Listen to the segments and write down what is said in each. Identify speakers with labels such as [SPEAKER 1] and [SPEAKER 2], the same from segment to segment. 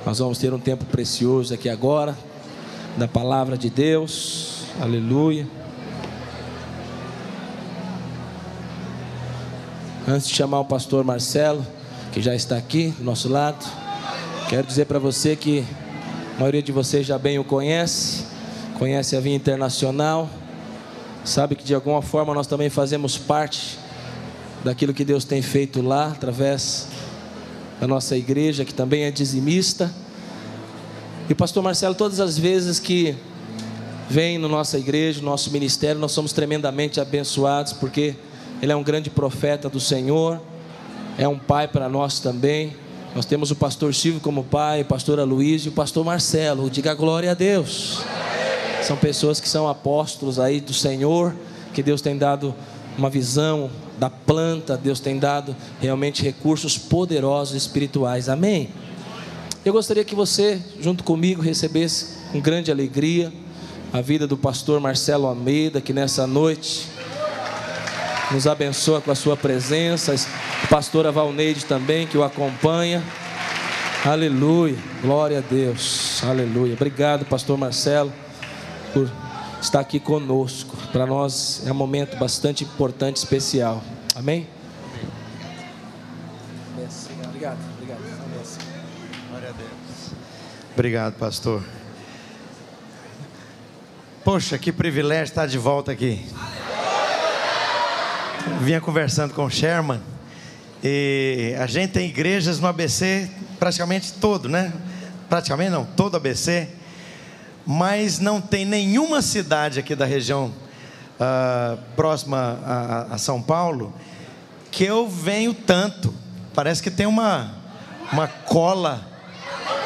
[SPEAKER 1] Nós vamos ter um tempo precioso aqui agora, da palavra de Deus. Aleluia. Antes de chamar o pastor Marcelo, que já está aqui do nosso lado, quero dizer para você que a maioria de vocês já bem o conhece a Vinha Internacional, sabe que de alguma forma nós também fazemos parte daquilo que Deus tem feito lá, através da nossa igreja, que também é dizimista. E o pastor Marcelo, todas as vezes que vem na nossa igreja, no nosso ministério, nós somos tremendamente abençoados, porque ele é um grande profeta do Senhor, é um pai para nós também. Nós temos o pastor Silvio como pai, o pastor Aloysio e o pastor Marcelo. Diga glória a Deus. São pessoas que são apóstolos aí do Senhor, que Deus tem dado uma visão da planta, Deus tem dado realmente recursos poderosos espirituais. Amém? Eu gostaria que você, junto comigo, recebesse com grande alegria a vida do pastor Marcelo Almeida, que nessa noite nos abençoa com a sua presença. A pastora Valneide também, que o acompanha. Aleluia, glória a Deus, aleluia. Obrigado, pastor Marcelo, por estar aqui conosco. Para nós é um momento bastante importante, especial. Amém? Obrigado.
[SPEAKER 2] Glória a Deus. Obrigado, pastor. Poxa, que privilégio estar de volta aqui. Vinha conversando com o Sherman, e a gente tem igrejas no ABC praticamente todo, né? Praticamente não, todo ABC, mas não tem nenhuma cidade aqui da região próxima a São Paulo que eu venho tanto. Parece que tem uma cola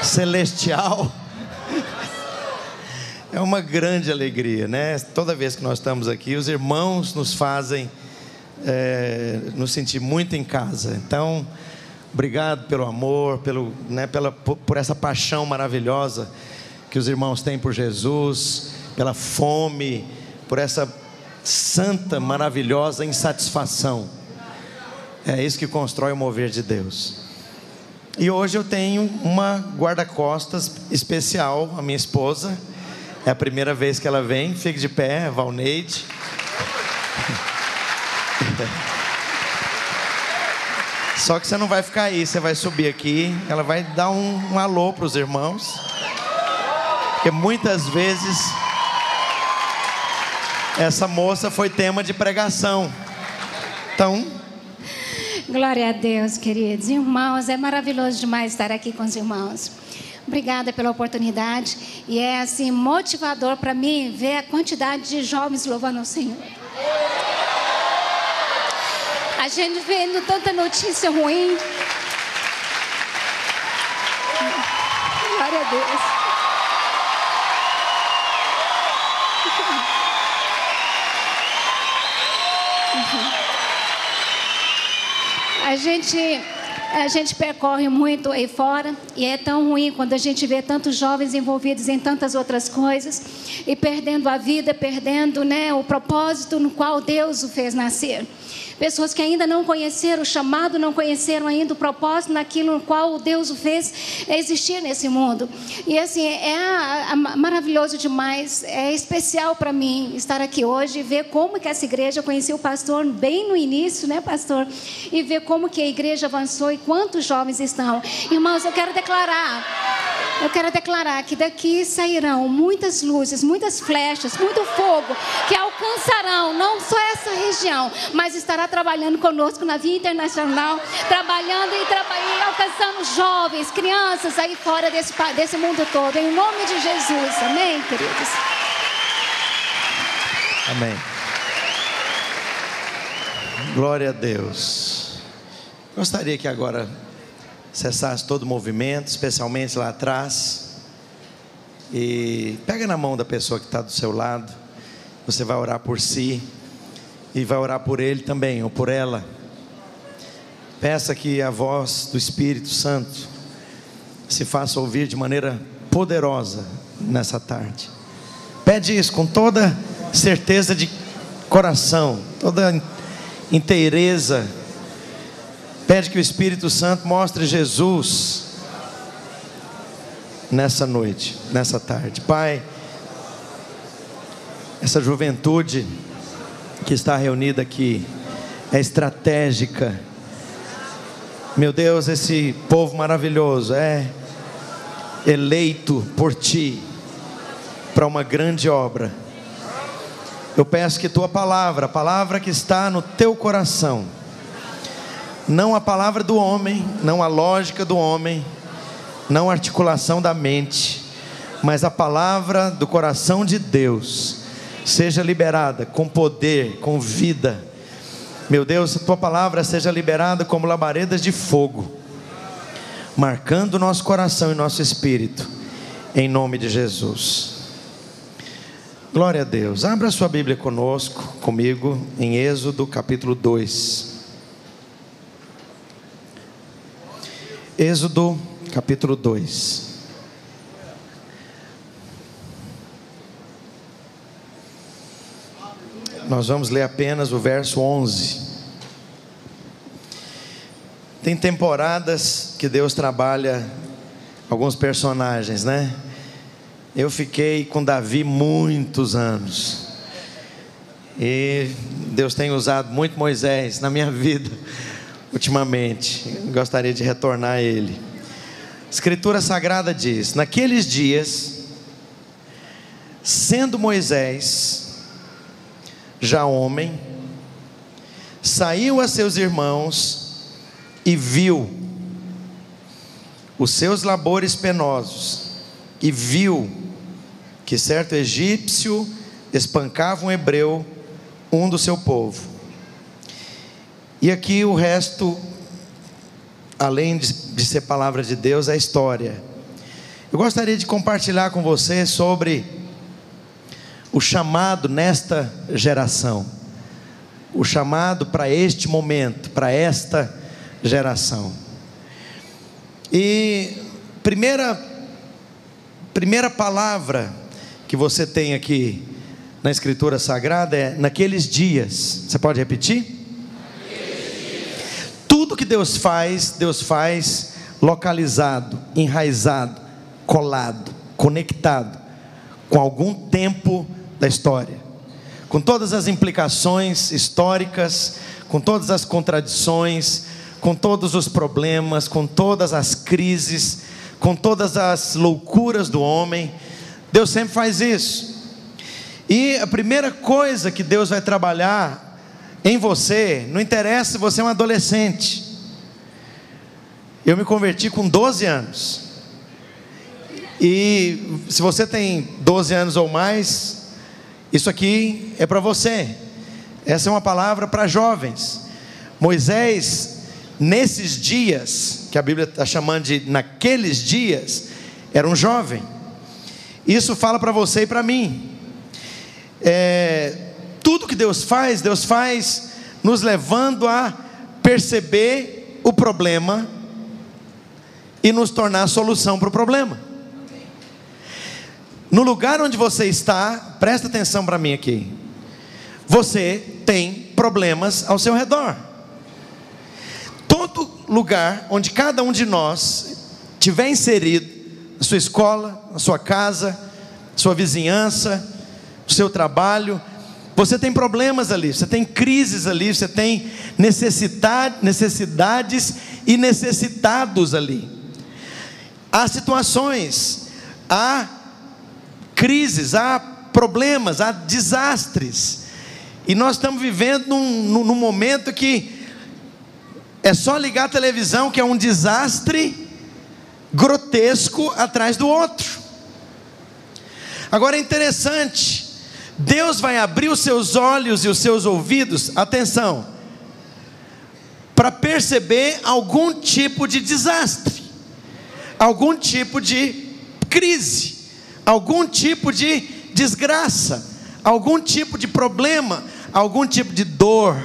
[SPEAKER 2] celestial. É uma grande alegria, né? Toda vez que nós estamos aqui, os irmãos nos fazem nos sentir muito em casa. Então, obrigado pelo amor, por essa paixão maravilhosa que os irmãos têm por Jesus, pela fome, por essa santa, maravilhosa insatisfação. É isso que constrói o mover de Deus. E hoje eu tenho uma guarda-costas especial, a minha esposa. É a primeira vez que ela vem. Fique de pé, Valneide. Só que você não vai ficar aí, você vai subir aqui. Ela vai dar um alô para os irmãos, porque muitas vezes essa moça foi tema de pregação. Então,
[SPEAKER 3] glória a Deus, queridos irmãos. É maravilhoso demais estar aqui com os irmãos. Obrigada pela oportunidade. E é assim motivador para mim ver a quantidade de jovens louvando ao Senhor. A gente vendo tanta notícia ruim. Glória a Deus. A gente percorre muito aí fora, e é tão ruim quando a gente vê tantos jovens envolvidos em tantas outras coisas e perdendo a vida, perdendo, o propósito no qual Deus o fez nascer. Pessoas que ainda não conheceram o chamado, não conheceram ainda o propósito naquilo no qual Deus o fez existir nesse mundo. E assim, é maravilhoso demais, é especial para mim estar aqui hoje e ver como que essa igreja, eu conheci o pastor bem no início, né, pastor? E ver como que a igreja avançou e quantos jovens estão. Irmãos, eu quero declarar que daqui sairão muitas luzes, muitas flechas, muito fogo, que alcançarão não só essa região, mas estará trabalhando conosco na Vinha Internacional, trabalhando e alcançando jovens, crianças aí fora desse mundo todo, em nome de Jesus. Amém, queridos?
[SPEAKER 2] Amém. Glória a Deus. Gostaria que agora cessasse todo o movimento, especialmente lá atrás, e pega na mão da pessoa que está do seu lado. Você vai orar por si e vai orar por ele também, ou por ela. Peça que a voz do Espírito Santo se faça ouvir de maneira poderosa nessa tarde. Pede isso com toda certeza de coração, toda inteireza. Pede que o Espírito Santo mostre Jesus nessa noite, nessa tarde. Pai, essa juventude que está reunida aqui é estratégica. Meu Deus, esse povo maravilhoso é eleito por Ti para uma grande obra. Eu peço que Tua palavra, a palavra que está no Teu coração, não a palavra do homem, não a lógica do homem, não a articulação da mente, mas a palavra do coração de Deus, seja liberada com poder, com vida. Meu Deus, a Tua palavra seja liberada como labaredas de fogo, marcando o nosso coração e nosso espírito, em nome de Jesus. Glória a Deus. Abra sua Bíblia comigo, em Êxodo capítulo 2. Êxodo capítulo 2. Nós vamos ler apenas o verso 11. Tem temporadas que Deus trabalha alguns personagens, né? Eu fiquei com Davi muitos anos, e Deus tem usado muito Moisés na minha vida ultimamente. Gostaria de retornar a ele. A Escritura Sagrada diz: naqueles dias, sendo Moisés já homem, saiu a seus irmãos e viu os seus labores penosos, e viu que certo egípcio espancava um hebreu, um do seu povo. E aqui o resto, além de ser palavra de Deus, é história. Eu gostaria de compartilhar com você sobre o chamado nesta geração, o chamado para este momento, para esta geração. E primeira palavra que você tem aqui na Escritura Sagrada é naqueles dias. Você pode repetir? Tudo que Deus faz localizado, enraizado, colado, conectado com algum tempo da história, com todas as implicações históricas, com todas as contradições, com todos os problemas, com todas as crises, com todas as loucuras do homem. Deus sempre faz isso. E a primeira coisa que Deus vai trabalhar em você, não interessa se você é um adolescente. Eu me converti com 12 anos. E se você tem 12 anos ou mais, isso aqui é para você. Essa é uma palavra para jovens. Moisés, nesses dias, que a Bíblia está chamando de naqueles dias, era um jovem. Isso fala para você e para mim. Tudo que Deus faz nos levando a perceber o problema e nos tornar a solução para o problema. No lugar onde você está, presta atenção para mim aqui, você tem problemas ao seu redor. Todo lugar onde cada um de nós tiver inserido, na sua escola, na sua casa, sua vizinhança, o seu trabalho, você tem problemas ali, você tem crises ali, você tem necessidades e necessitados ali. Há situações, há crises, há problemas, há desastres. E nós estamos vivendo num momento que é só ligar a televisão que é um desastre grotesco atrás do outro. Agora é interessante, Deus vai abrir os seus olhos e os seus ouvidos, atenção, para perceber algum tipo de desastre, algum tipo de crise, algum tipo de desgraça, algum tipo de problema, algum tipo de dor,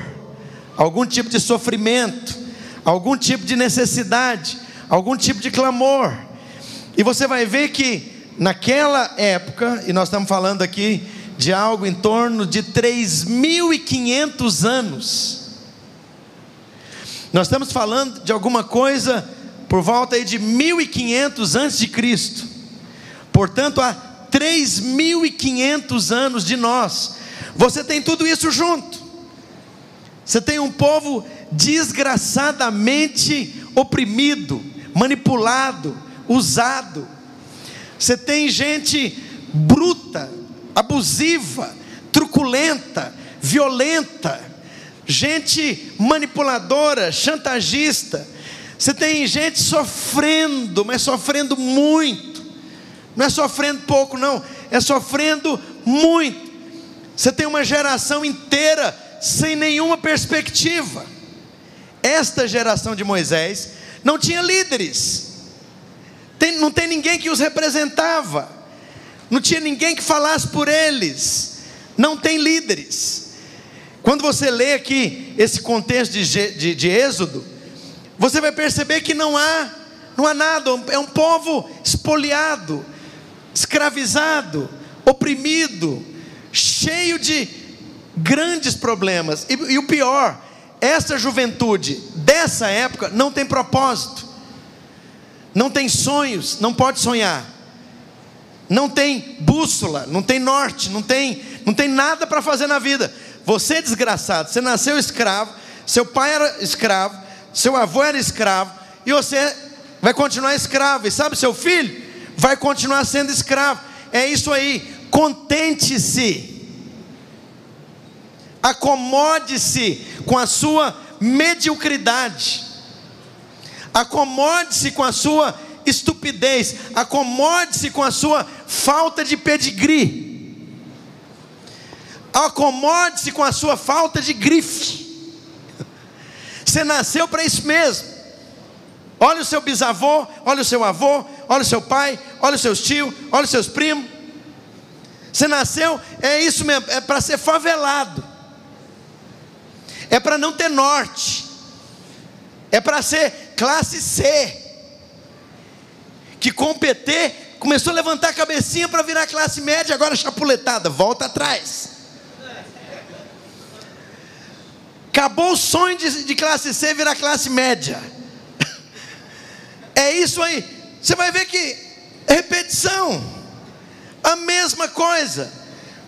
[SPEAKER 2] algum tipo de sofrimento, algum tipo de necessidade, algum tipo de clamor. E você vai ver que naquela época, e nós estamos falando aqui de algo em torno de 3.500 anos, nós estamos falando de alguma coisa por volta aí de 1.500 antes de Cristo. portanto há 3.500 anos de nós. Você tem tudo isso junto. Você tem um povo desgraçadamente oprimido, manipulado, usado. Você tem gente bruta, abusiva, truculenta, violenta, gente manipuladora, chantagista. Você tem gente sofrendo, mas sofrendo muito. Não é sofrendo pouco não, é sofrendo muito. Você tem uma geração inteira sem nenhuma perspectiva. Esta geração de Moisés não tinha líderes. Não tem ninguém que os representava. Não tinha ninguém que falasse por eles. Não tem líderes. Quando você lê aqui esse contexto de Êxodo, você vai perceber que não há nada. É um povo espoliado, escravizado, oprimido, cheio de grandes problemas. E o pior, essa juventude dessa época não tem propósito, não tem sonhos, não pode sonhar, não tem bússola, não tem norte, não tem nada para fazer na vida. Você é desgraçado, você nasceu escravo, seu pai era escravo, seu avô era escravo, e você vai continuar escravo. E sabe, seu filho vai continuar sendo escravo. É isso aí. Contente-se, acomode-se com a sua mediocridade, acomode-se com a sua estupidez, acomode-se com a sua falta de pedigree, acomode-se com a sua falta de grife. Você nasceu para isso mesmo. Olha o seu bisavô, olha o seu avô, olha o seu pai, olha os seus tios, olha os seus primos. Você nasceu, é isso mesmo, é para ser favelado, é para não ter norte, é para ser classe C, que com o PT começou a levantar a cabecinha para virar classe média, agora chapuletada, volta atrás. Acabou o sonho de classe C virar classe média. É isso aí. Você vai ver que é repetição. A mesma coisa.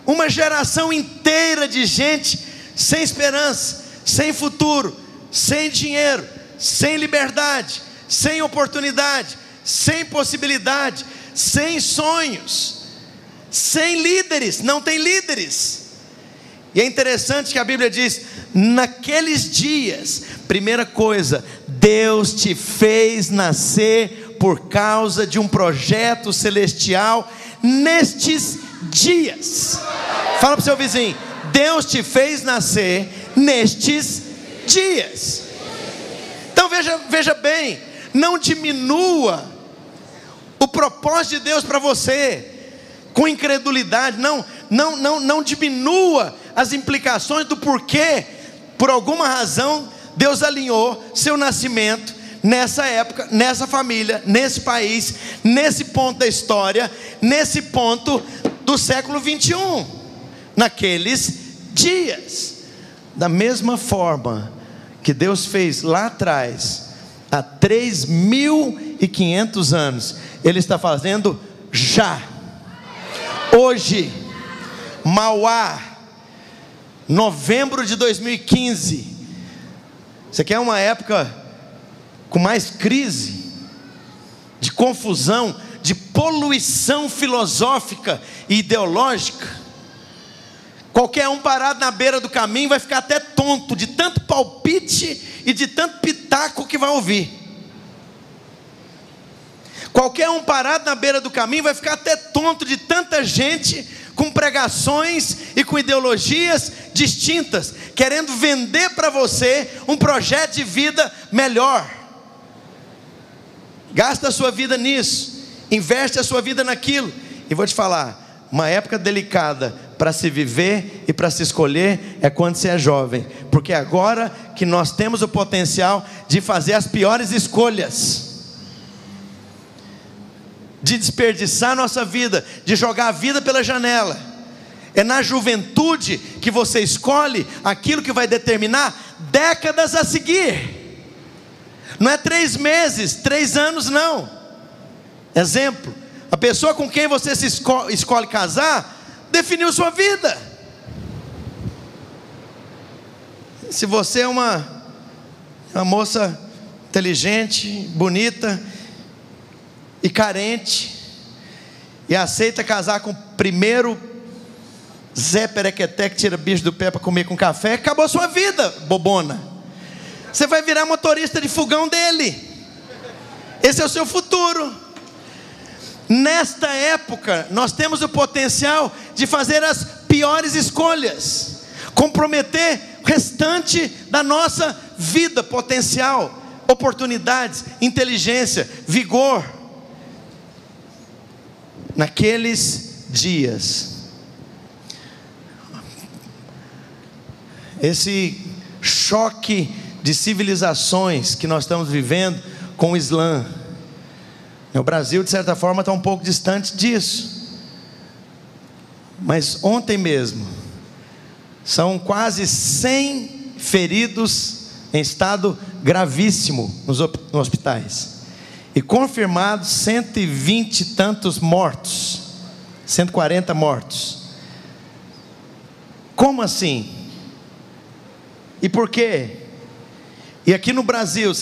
[SPEAKER 2] Uma geração inteira de gente sem esperança, sem futuro, sem dinheiro, sem liberdade, sem oportunidade, sem possibilidade, sem sonhos, sem líderes. Não tem líderes. E é interessante que a Bíblia diz: naqueles dias, primeira coisa, Deus te fez nascer por causa de um projeto celestial nestes dias. Fala para o seu vizinho: Deus te fez nascer nestes dias. Então veja bem, não diminua o propósito de Deus para você com incredulidade. Não diminua as implicações do porquê, por alguma razão, Deus alinhou seu nascimento nessa época, nessa família, nesse país, nesse ponto da história, nesse ponto do século 21, naqueles dias. Da mesma forma que Deus fez lá atrás, há 3.500 anos, Ele está fazendo já, hoje. Mauá, novembro de 2015. Você quer uma época com mais crise, de confusão, de poluição filosófica e ideológica? Qualquer um parado na beira do caminho vai ficar até tonto de tanto palpite e de tanto pitaco que vai ouvir. Qualquer um parado na beira do caminho vai ficar até tonto de tanta gente com pregações e com ideologias distintas, querendo vender para você um projeto de vida melhor. Gasta a sua vida nisso, investe a sua vida naquilo. E vou te falar, uma época delicada para se viver e para se escolher é quando você é jovem, porque é agora que nós temos o potencial de fazer as piores escolhas, de desperdiçar nossa vida, de jogar a vida pela janela. É na juventude que você escolhe aquilo que vai determinar décadas a seguir. Não é 3 meses, 3 anos não. Exemplo, A pessoa com quem você escolhe casar definiu sua vida. Se você é uma moça inteligente, bonita e carente, e aceita casar com o primeiro Zé Perequeté que tira bicho do pé para comer com café, acabou sua vida, bobona. Você vai virar motorista de fogão dele. Esse é o seu futuro. Nesta época, nós temos o potencial de fazer as piores escolhas, comprometer o restante da nossa vida, potencial, oportunidades, inteligência, vigor. Naqueles dias, esse choque de civilizações que nós estamos vivendo com o Islã, o Brasil de certa forma está um pouco distante disso, mas ontem mesmo são quase 100 feridos em estado gravíssimo nos hospitais, e confirmados 120 e tantos mortos, 140 mortos. Como assim? E por quê? E aqui no Brasil,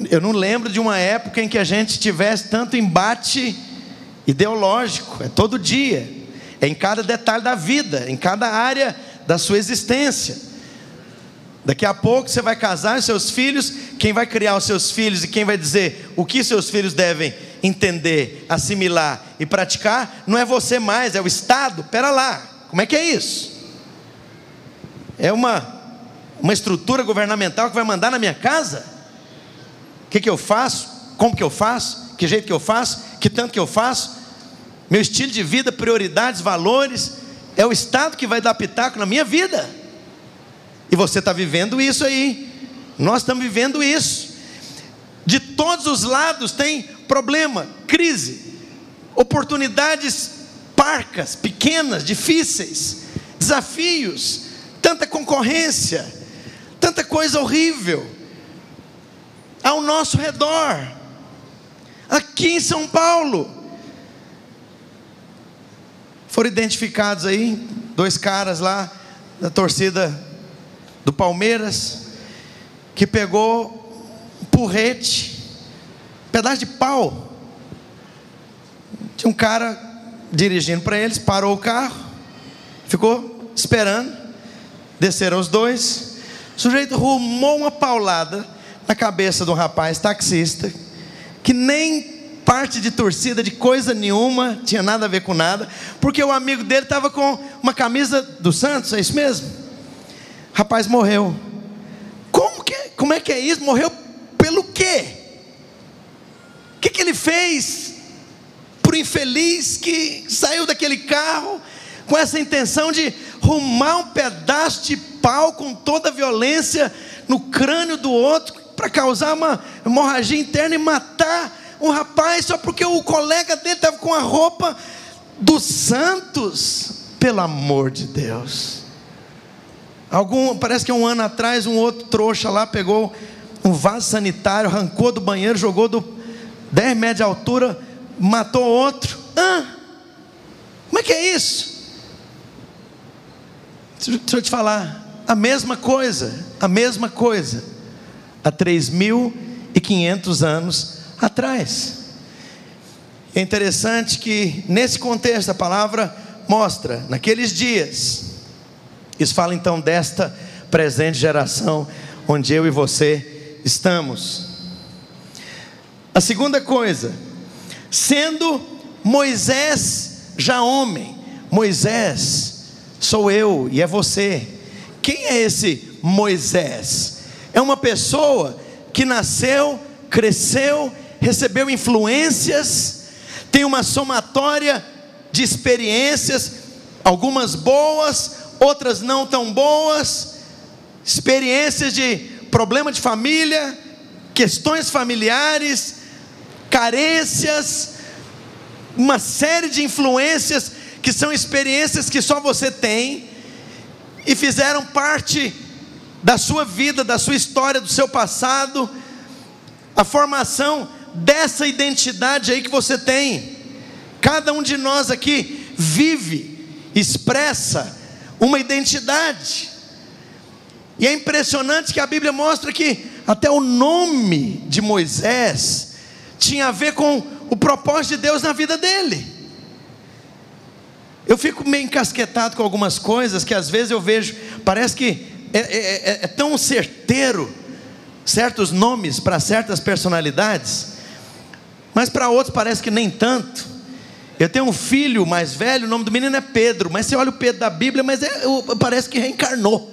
[SPEAKER 2] eu não lembro de uma época em que a gente tivesse tanto embate ideológico. É todo dia, é em cada detalhe da vida, em cada área da sua existência. Daqui a pouco você vai casar os seus filhos, quem vai criar os seus filhos e quem vai dizer o que seus filhos devem entender, assimilar e praticar, não é você mais, é o Estado. Pera lá, como é que é isso? É uma estrutura governamental que vai mandar na minha casa? O que eu faço? Como que eu faço? Que jeito que eu faço? Que tanto que eu faço? Meu estilo de vida, prioridades, valores, é o Estado que vai dar pitaco na minha vida. E você está vivendo isso aí, nós estamos vivendo isso. De todos os lados tem problema, crise, oportunidades parcas, pequenas, difíceis, desafios, tanta concorrência, tanta coisa horrível ao nosso redor. Aqui em São Paulo foram identificados aí 2 caras lá da torcida do Palmeiras, que pegou um porrete, um pedaço de pau. Tinha um cara dirigindo para eles, parou o carro, ficou esperando, desceram os 2, o sujeito arrumou uma paulada na cabeça do rapaz taxista, que nem parte de torcida de coisa nenhuma, tinha nada a ver com nada, porque o amigo dele estava com uma camisa do Santos, é isso mesmo? O rapaz morreu. Como é que é isso? Morreu pelo quê? O que ele fez para o infeliz que saiu daquele carro com essa intenção de arrumar um pedaço de pau com toda a violência no crânio do outro, para causar uma hemorragia interna e matar um rapaz só porque o colega dele estava com a roupa dos Santos? Pelo amor de Deus. Parece que um ano atrás um outro trouxa lá pegou um vaso sanitário, arrancou do banheiro, jogou 10 metros de altura, matou outro. Como é que é isso? Deixa eu te falar, a mesma coisa, há 3.500 anos atrás. É interessante que nesse contexto a palavra mostra, naqueles dias. Isso fala então desta presente geração, onde eu e você estamos. A segunda coisa, sendo Moisés já homem. Moisés sou eu e é você. Quem é esse Moisés? É uma pessoa que nasceu, cresceu, recebeu influências, tem uma somatória de experiências, algumas boas, outras não tão boas, experiências de problema de família, questões familiares, carências, uma série de influências que são experiências que só você tem e fizeram parte da sua vida, da sua história, do seu passado, a formação dessa identidade aí que você tem. Cada um de nós aqui vive, expressa uma identidade. E é impressionante que a Bíblia mostra que até o nome de Moisés tinha a ver com o propósito de Deus na vida dele. Eu fico meio encasquetado com algumas coisas que às vezes eu vejo, parece que é tão certeiro certos nomes para certas personalidades, mas para outros parece que nem tanto. Eu tenho um filho mais velho, o nome do menino é Pedro, mas você olha o Pedro da Bíblia, mas parece que reencarnou.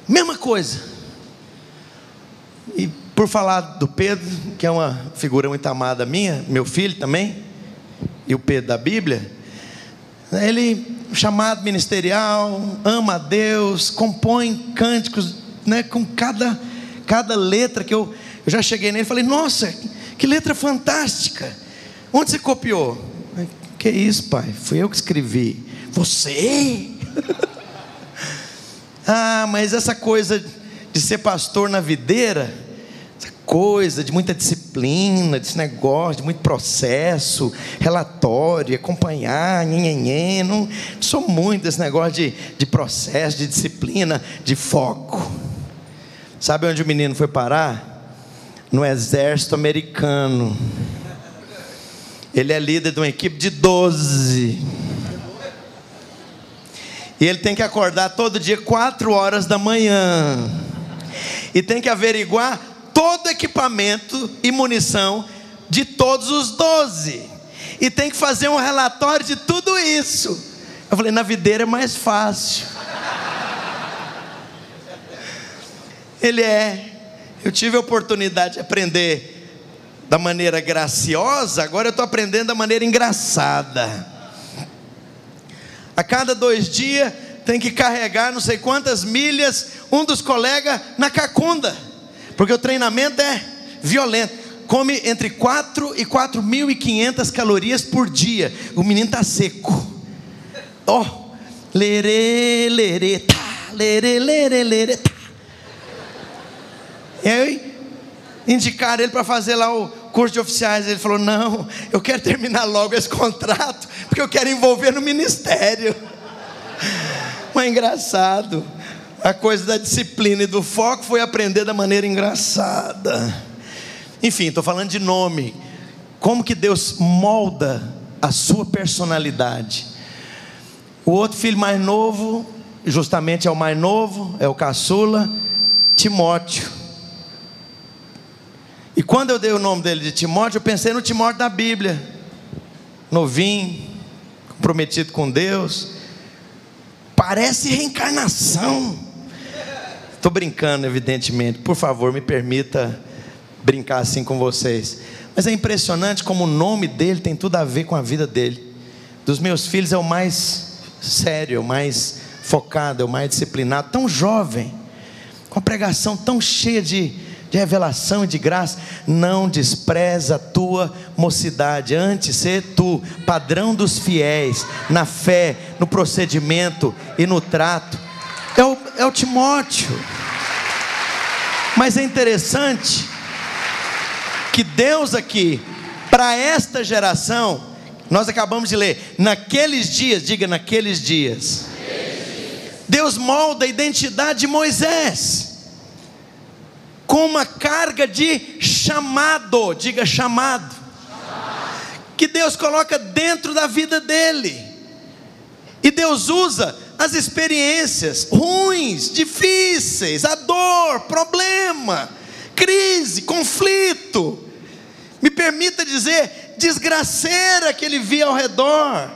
[SPEAKER 2] Mesma coisa. E por falar do Pedro, que é uma figura muito amada minha, meu filho também, e o Pedro da Bíblia, ele, chamado ministerial, ama a Deus, compõe cânticos, né, com cada letra que eu já cheguei nele e falei: nossa, que letra fantástica, onde você copiou? Que isso, pai, fui eu que escrevi. Você? Mas essa coisa de ser pastor na videira, essa coisa de muita disciplina, desse negócio, de muito processo, relatório, acompanhar, não sou muito desse negócio de processo, de disciplina, de foco. Sabe onde o menino foi parar? No exército americano. Ele é líder de uma equipe de 12. E ele tem que acordar todo dia 4 horas da manhã. E tem que averiguar todo o equipamento e munição de todos os 12. E tem que fazer um relatório de tudo isso. Eu falei: na videira é mais fácil. Eu tive a oportunidade de aprender da maneira graciosa, agora eu estou aprendendo da maneira engraçada. A cada 2 dias tem que carregar não sei quantas milhas um dos colegas na cacunda, porque o treinamento é violento. Come entre 4 e 4.500 calorias por dia. O menino está seco. Lerê, lerê, tá, lerê, lerê, lerê, tá. E aí indicaram ele para fazer lá o curso de oficiais. Ele falou: não, eu quero terminar logo esse contrato, porque eu quero envolver no ministério. Mas engraçado, a coisa da disciplina e do foco foi aprender da maneira engraçada. Enfim, estou falando de nome. Como que Deus molda a sua personalidade. O outro filho mais novo, justamente é o mais novo, é o caçula, Timóteo. E quando eu dei o nome dele de Timóteo, eu pensei no Timóteo da Bíblia, novinho, comprometido com Deus. Parece reencarnação. Estou brincando, evidentemente. Por favor, me permita brincar assim com vocês. Mas é impressionante como o nome dele tem tudo a ver com a vida dele. Dos meus filhos é o mais sério, é o mais focado, é o mais disciplinado. Tão jovem, com a pregação tão cheia de revelação e de graça. Não despreza a tua mocidade, antes ser tu padrão dos fiéis, na fé, no procedimento e no trato. É o Timóteo. Mas é interessante que Deus aqui, para esta geração, nós acabamos de ler, naqueles dias, diga naqueles dias, Deus molda a identidade de Moisés com uma carga de chamado, diga chamado, que Deus coloca dentro da vida dele. E Deus usa as experiências ruins, difíceis, a dor, problema, crise, conflito, me permita dizer, desgraceira que ele via ao redor.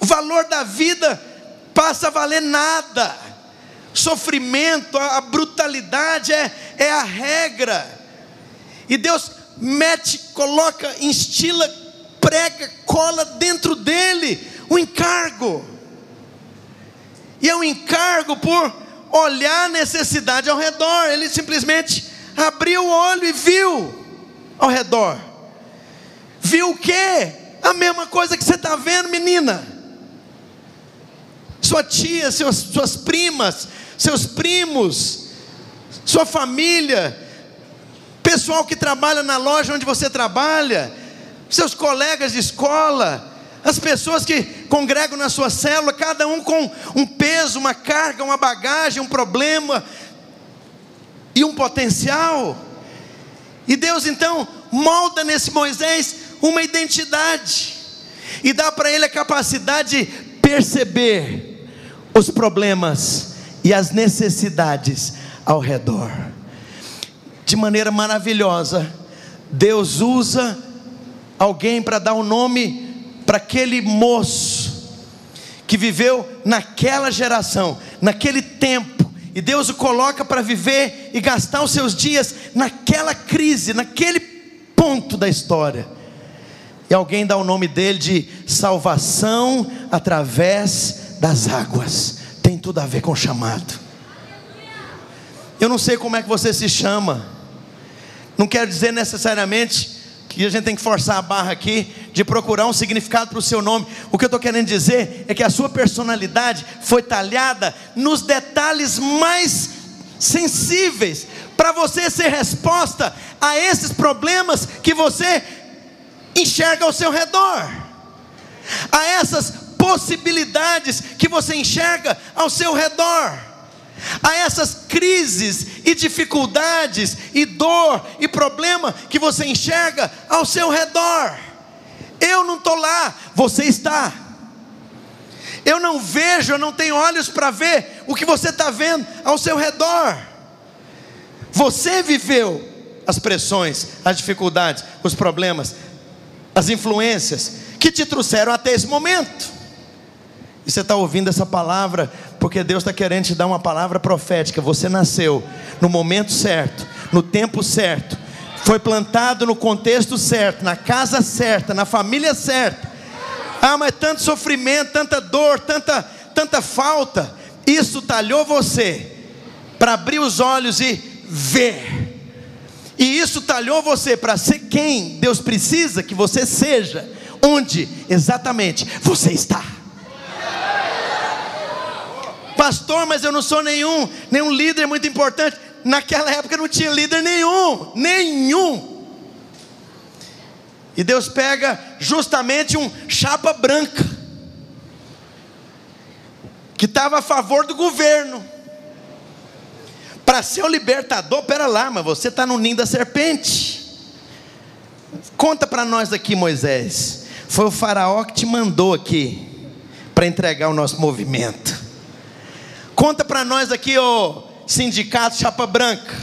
[SPEAKER 2] O valor da vida passa a valer nada. Sofrimento, a brutalidade é a regra. E Deus mete, coloca, instila, prega, cola dentro dele o encargo. E é um encargo por olhar a necessidade ao redor. Ele simplesmente abriu o olho e viu ao redor. Viu o quê? A mesma coisa que você está vendo, menina. Sua tia, suas primas, seus primos, sua família pessoal que trabalha na loja onde você trabalha, seus colegas de escola, as pessoas que congregam na sua célula, cada um com um peso, uma carga, uma bagagem, um problema e um potencial. E Deus então molda nesse Moisés uma identidade e dá para ele a capacidade de perceber os problemas e as necessidades ao redor. De maneira maravilhosa, Deus usa alguém para dar um nome para aquele moço que viveu naquela geração, naquele tempo, e Deus o coloca para viver e gastar os seus dias naquela crise, naquele ponto da história, e alguém dá o nome dele de salvação através das águas. Tem tudo a ver com chamado. Eu não sei como é que você se chama, não quero dizer necessariamente que a gente tem que forçar a barra aqui, de procurar um significado para o seu nome. O que eu estou querendo dizer, é que a sua personalidade foi talhada, nos detalhes mais sensíveis, para você ser resposta a esses problemas, que você enxerga ao seu redor, a essas possibilidades, que você enxerga ao seu redor, a essas crises e dificuldades e dor e problema que você enxerga ao seu redor. Eu não estou lá, você está. Eu não vejo, eu não tenho olhos para ver o que você está vendo ao seu redor. Você viveu as pressões, as dificuldades, os problemas, as influências que te trouxeram até esse momento. E você está ouvindo essa palavra porque Deus está querendo te dar uma palavra profética. Você nasceu no momento certo, no tempo certo, foi plantado no contexto certo, na casa certa, na família certa. Ah, mas tanto sofrimento, tanta dor, tanta falta. Isso talhou você para abrir os olhos e ver. E isso talhou você para ser quem Deus precisa que você seja, onde exatamente você está. Pastor, mas eu não sou nenhum líder muito importante. Naquela época não tinha líder nenhum. E Deus pega justamente um chapa branca, que estava a favor do governo, para ser o libertador. Pera lá, mas você está no ninho da serpente. Conta para nós aqui, Moisés. Foi o faraó que te mandou aqui para entregar o nosso movimento. Conta para nós aqui, ô sindicato chapa branca.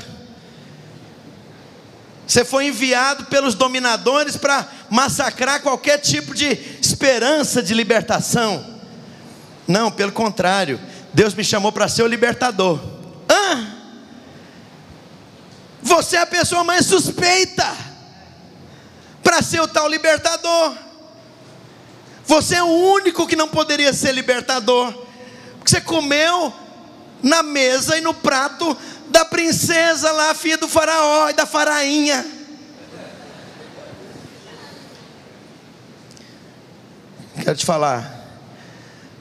[SPEAKER 2] Você foi enviado pelos dominadores para massacrar qualquer tipo de esperança de libertação. Não, pelo contrário, Deus me chamou para ser o libertador. Você é a pessoa mais suspeita para ser o tal libertador. Você é o único que não poderia ser libertador, porque você comeu na mesa e no prato da princesa lá, filha do faraó e da farainha. Quero te falar,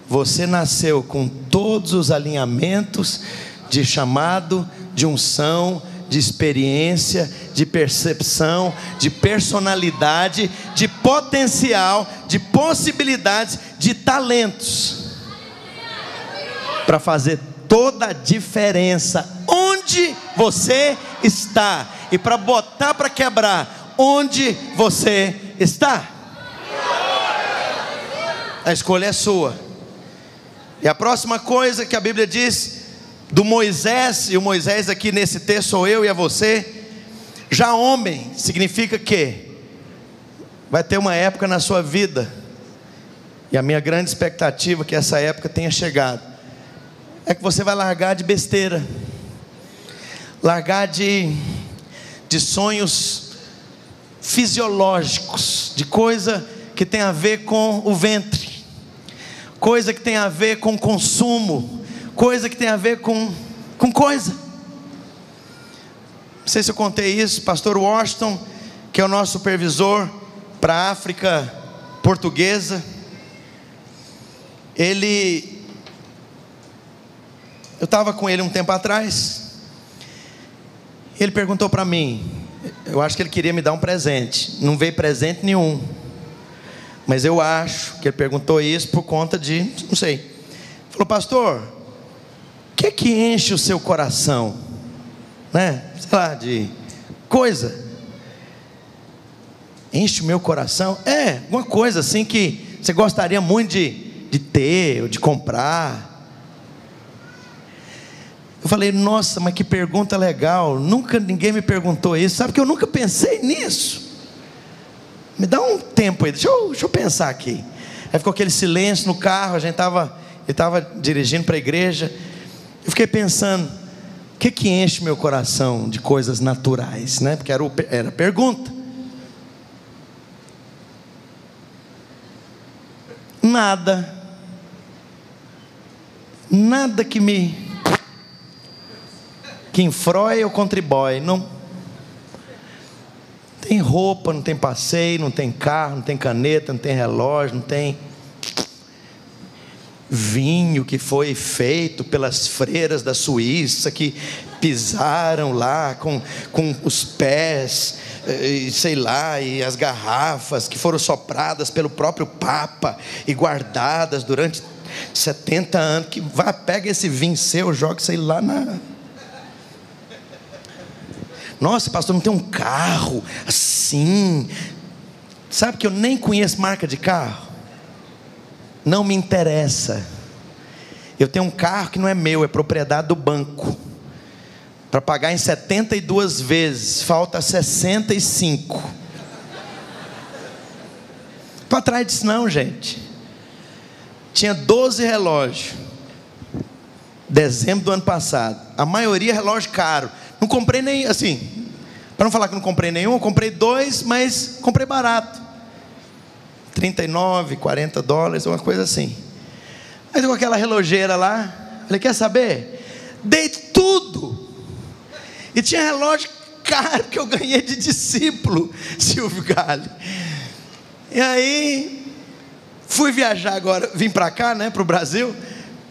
[SPEAKER 2] você nasceu com todos os alinhamentos de chamado, de unção, de experiência, de percepção, de personalidade, de potencial, de possibilidades, de talentos, para fazer toda a diferença onde você está, e para botar para quebrar onde você está. A escolha é sua. E a próxima coisa que a Bíblia diz do Moisés, e o Moisés aqui nesse texto sou eu e é você, já homem, significa que vai ter uma época na sua vida, e a minha grande expectativa é que essa época tenha chegado, é que você vai largar de besteira, largar de sonhos fisiológicos, de coisa que tem a ver com o ventre, coisa que tem a ver com consumo, coisa que tem a ver com coisa. Não sei se eu contei isso, pastor Washington, que é o nosso supervisor para a África portuguesa, eu estava com ele um tempo atrás, ele perguntou para mim, eu acho que ele queria me dar um presente. Não veio presente nenhum. Mas eu acho que ele perguntou isso por conta de, não sei. Falou: pastor, o que enche o seu coração? Né? Sei lá, de coisa. Enche o meu coração? Alguma coisa assim que você gostaria muito de ter, ou de comprar. Eu falei: nossa, mas que pergunta legal. Nunca ninguém me perguntou isso. Sabe que eu nunca pensei nisso. Me dá um tempo aí, deixa eu pensar aqui. Aí ficou aquele silêncio no carro, ele estava dirigindo para a igreja. Eu fiquei pensando, o que enche meu coração de coisas naturais, né? Porque era a pergunta. Nada que enfrói ou contribui, não. Tem roupa, não tem passeio, não tem carro, não tem caneta, não tem relógio, não tem vinho que foi feito pelas freiras da Suíça, que pisaram lá com os pés, sei lá, e as garrafas que foram sopradas pelo próprio Papa e guardadas durante 70 anos, que pega esse vinho seu, joga isso aí lá na... Nossa, pastor, não tem um carro assim. Sabe que eu nem conheço marca de carro? Não me interessa. Eu tenho um carro que não é meu, é propriedade do banco, para pagar em 72 vezes, falta 65. Para trás disso não, gente. Tinha 12 relógios, dezembro do ano passado. A maioria relógio caro. Não comprei nem, assim, para não falar que não comprei nenhum, eu comprei 2, mas comprei barato. 39, 40 dólares, uma coisa assim. Aí com aquela relojeira lá, falei: quer saber? Dei tudo. E tinha relógio caro que eu ganhei de discípulo, Silvio Galli. E aí, fui viajar agora, vim para cá, né, para o Brasil.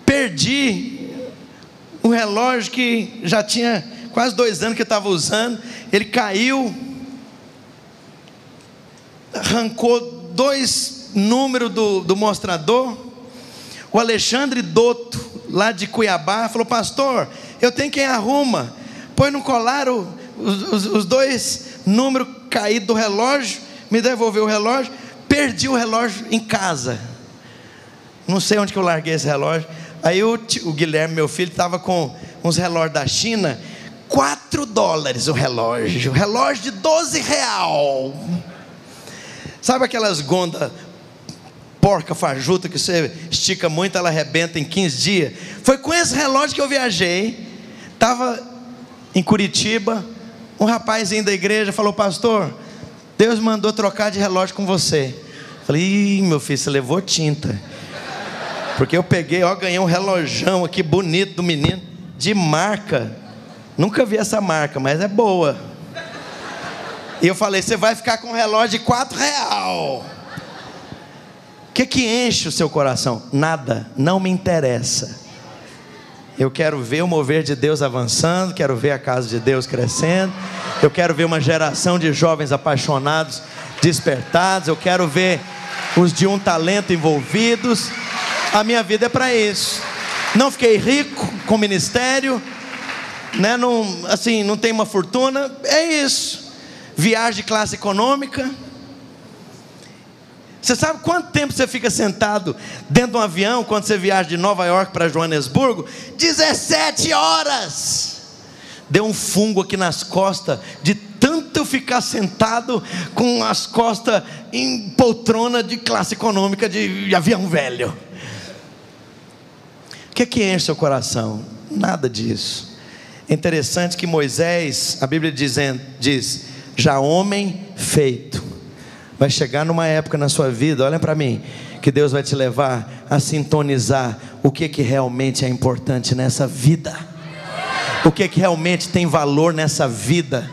[SPEAKER 2] Perdi um relógio que já tinha quase 2 anos que eu estava usando. Ele caiu, arrancou 2 números do mostrador. O Alexandre Dotto, lá de Cuiabá, falou: pastor, eu tenho quem arruma. Pois não colaram os 2 números caídos do relógio, me devolveu o relógio. Perdi o relógio em casa, não sei onde que eu larguei esse relógio. Aí o Guilherme, meu filho, estava com uns relógios da China, 4 dólares o relógio de 12 real. Sabe aquelas gondas porca fajuta que você estica muito, ela arrebenta em 15 dias? Foi com esse relógio que eu viajei. Estava em Curitiba, um rapazinho da igreja falou: pastor, Deus mandou trocar de relógio com você. Falei: ih, meu filho, você levou tinta. Porque eu peguei, ganhei um relojão aqui bonito do menino, de marca. Nunca vi essa marca, mas é boa. E eu falei: você vai ficar com um relógio de 4 real. O que enche o seu coração? Nada, não me interessa. Eu quero ver o mover de Deus avançando, quero ver a casa de Deus crescendo, eu quero ver uma geração de jovens apaixonados despertados, eu quero ver os de um talento envolvidos. A minha vida é para isso. Não fiquei rico com ministério, né? Não tem uma fortuna, é isso. Viagem de classe econômica. Você sabe quanto tempo você fica sentado dentro de um avião quando você viaja de Nova York para Joanesburgo? 17 horas. Deu um fungo aqui nas costas, de tanto eu ficar sentado com as costas em poltrona de classe econômica de avião velho. O que enche seu coração? Nada disso. É interessante que Moisés, a Bíblia diz, já homem feito. Vai chegar numa época na sua vida, olha para mim, que Deus vai te levar a sintonizar o que realmente é importante nessa vida, o que realmente tem valor nessa vida,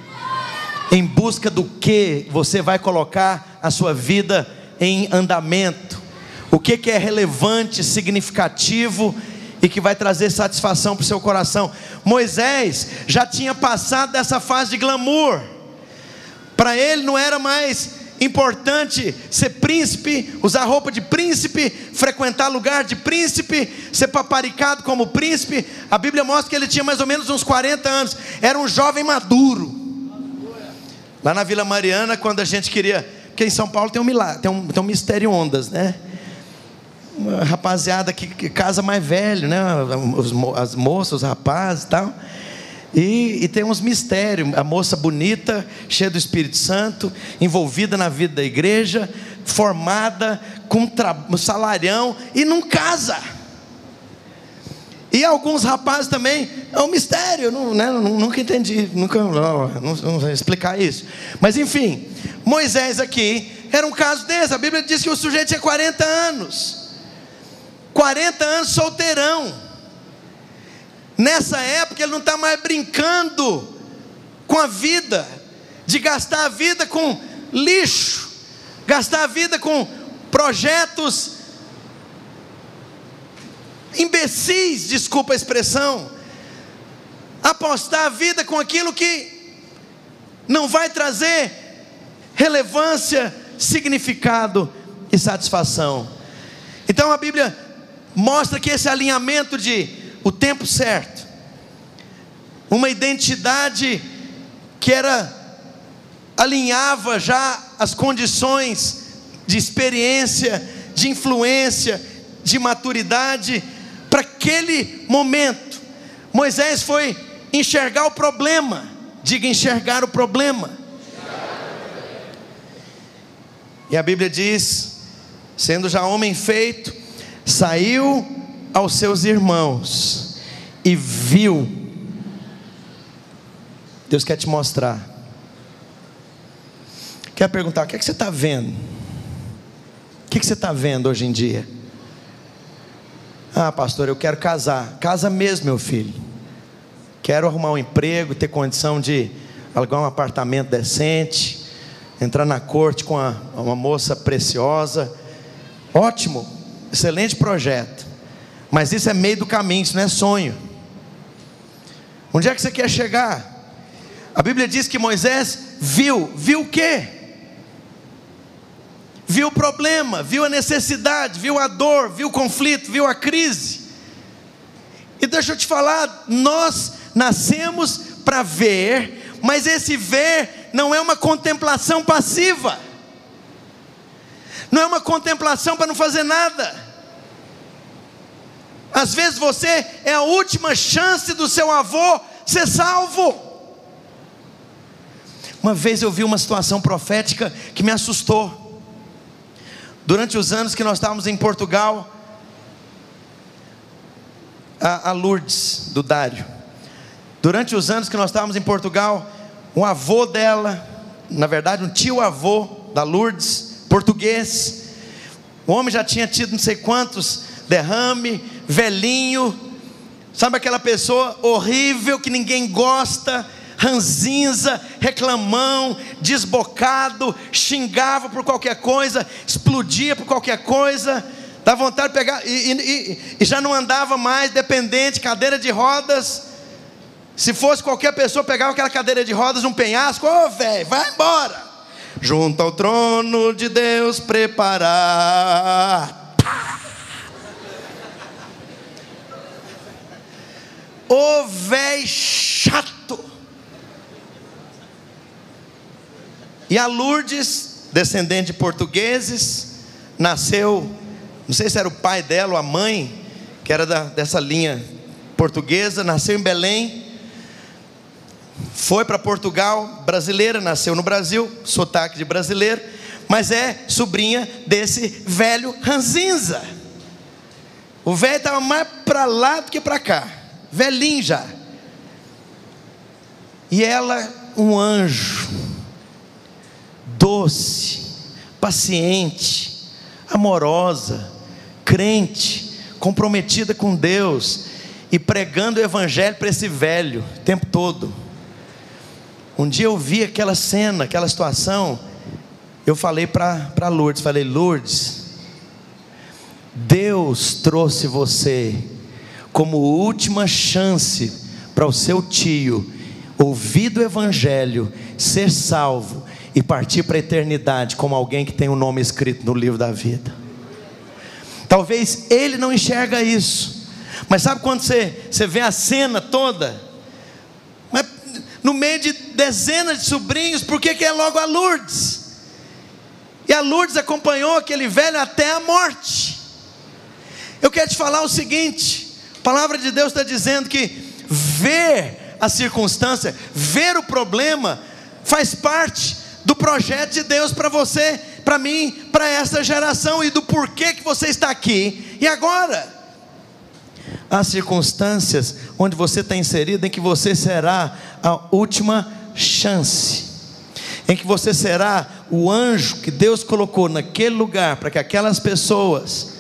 [SPEAKER 2] em busca do que você vai colocar a sua vida em andamento, o que é relevante, significativo e que vai trazer satisfação para o seu coração. Moisés já tinha passado dessa fase de glamour. Para ele não era mais importante ser príncipe, usar roupa de príncipe, frequentar lugar de príncipe, ser paparicado como príncipe. A Bíblia mostra que ele tinha mais ou menos uns 40 anos, era um jovem maduro. Lá na Vila Mariana, quando a gente queria, porque em São Paulo tem um milagre, tem um mistério ondas, né? Uma rapaziada que casa mais velho, né? As moças, os rapazes e tal. E tem uns mistérios, a moça bonita, cheia do Espírito Santo, envolvida na vida da igreja, formada, com um salarião, e não casa. E alguns rapazes também, é um mistério, nunca entendi, não vou explicar isso. Mas enfim, Moisés aqui, era um caso desse. A Bíblia diz que o sujeito tinha 40 anos. 40 anos solteirão. Nessa época ele não está mais brincando com a vida, de gastar a vida com lixo, gastar a vida com projetos imbecis, desculpa a expressão, apostar a vida com aquilo que não vai trazer relevância, significado e satisfação. Então a Bíblia mostra que esse alinhamento de o tempo certo, uma identidade que alinhava já as condições de experiência, de influência, de maturidade, para aquele momento. Moisés foi enxergar o problema, diga enxergar o problema. E a Bíblia diz, sendo já homem feito, saiu aos seus irmãos e viu. Deus quer te mostrar. Quer perguntar, o que é que você está vendo? O que é que você está vendo hoje em dia? Ah, pastor, eu quero casar. Casa mesmo, meu filho. Quero arrumar um emprego, ter condição de alugar um apartamento decente, entrar na corte com uma moça preciosa. Ótimo, excelente projeto. Mas isso é meio do caminho, isso não é sonho. Onde é que você quer chegar? A Bíblia diz que Moisés viu o quê? Viu o problema, viu a necessidade, viu a dor, viu o conflito, viu a crise. E deixa eu te falar, nós nascemos para ver, mas esse ver não é uma contemplação passiva, não é uma contemplação para não fazer nada. Às vezes você é a última chance do seu avô ser salvo. Uma vez eu vi uma situação profética que me assustou. Durante os anos que nós estávamos em Portugal, a Lourdes, do Dário. Durante os anos que nós estávamos em Portugal, um avô dela, na verdade um tio-avô da Lourdes, português. O homem já tinha tido não sei quantos derrame, velhinho, sabe aquela pessoa horrível que ninguém gosta, ranzinza, reclamão, desbocado, xingava por qualquer coisa, explodia por qualquer coisa, dá vontade de pegar, e já não andava mais, dependente, cadeira de rodas. Se fosse qualquer pessoa, pegava aquela cadeira de rodas, um penhasco, ô velho, vai embora, junto ao trono de Deus preparar. Ô véi chato. E a Lourdes, descendente de portugueses, nasceu, não sei se era o pai dela ou a mãe, que era dessa linha portuguesa, nasceu em Belém, foi para Portugal, brasileira, nasceu no Brasil, sotaque de brasileiro, mas é sobrinha desse velho ranzinza. O velho estava mais para lá do que para cá, velhinho já. E ela, um anjo, doce, paciente, amorosa, crente, comprometida com Deus, e pregando o evangelho para esse velho, o tempo todo. Um dia eu vi aquela cena, aquela situação, eu falei para Lourdes, falei: Lourdes, Deus trouxe você como última chance para o seu tio ouvir do evangelho, ser salvo e partir para a eternidade como alguém que tem o nome escrito no livro da vida. Talvez ele não enxerga isso, mas sabe quando você vê a cena toda? Mas no meio de dezenas de sobrinhos, por que é logo a Lourdes? E a Lourdes acompanhou aquele velho até a morte. Eu quero te falar o seguinte: a palavra de Deus está dizendo que ver a circunstância, ver o problema, faz parte do projeto de Deus para você, para mim, para essa geração, e do porquê que você está aqui e agora. Há circunstâncias onde você está inserido em que você será a última chance, em que você será o anjo que Deus colocou naquele lugar para que aquelas pessoas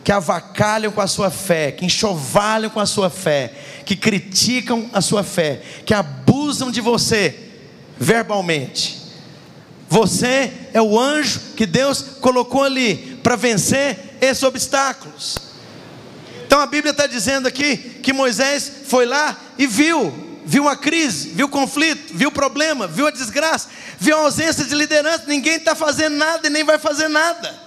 [SPEAKER 2] que avacalham com a sua fé, que enxovalham com a sua fé, que criticam a sua fé, que abusam de você verbalmente, você é o anjo que Deus colocou ali para vencer esses obstáculos. Então a Bíblia está dizendo aqui que Moisés foi lá e viu a crise, viu o conflito, viu o problema, viu a desgraça, viu a ausência de liderança. Ninguém está fazendo nada e nem vai fazer nada.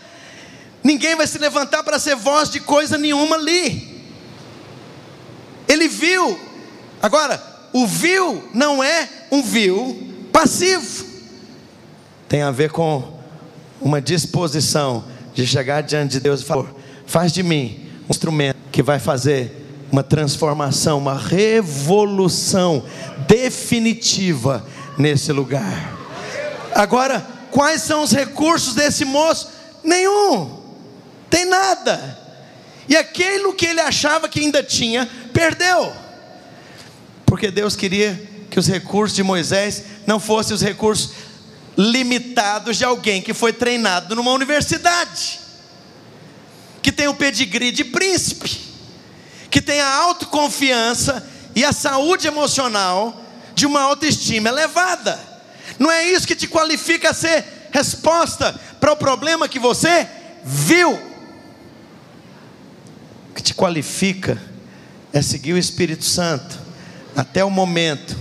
[SPEAKER 2] Ninguém vai se levantar para ser voz de coisa nenhuma ali. Ele viu. Agora, o viu não é um viu passivo. Tem a ver com uma disposição de chegar diante de Deus e falar: faz de mim um instrumento que vai fazer uma transformação, uma revolução definitiva nesse lugar. Agora, quais são os recursos desse moço? Nenhum, tem nada. E aquilo que ele achava que ainda tinha, perdeu. Porque Deus queria que os recursos de Moisés não fossem os recursos limitados de alguém que foi treinado numa universidade, que tem o pedigree de príncipe, que tem a autoconfiança e a saúde emocional de uma autoestima elevada. Não é isso que te qualifica a ser resposta para o problema que você viu. O que te qualifica é seguir o Espírito Santo até o momento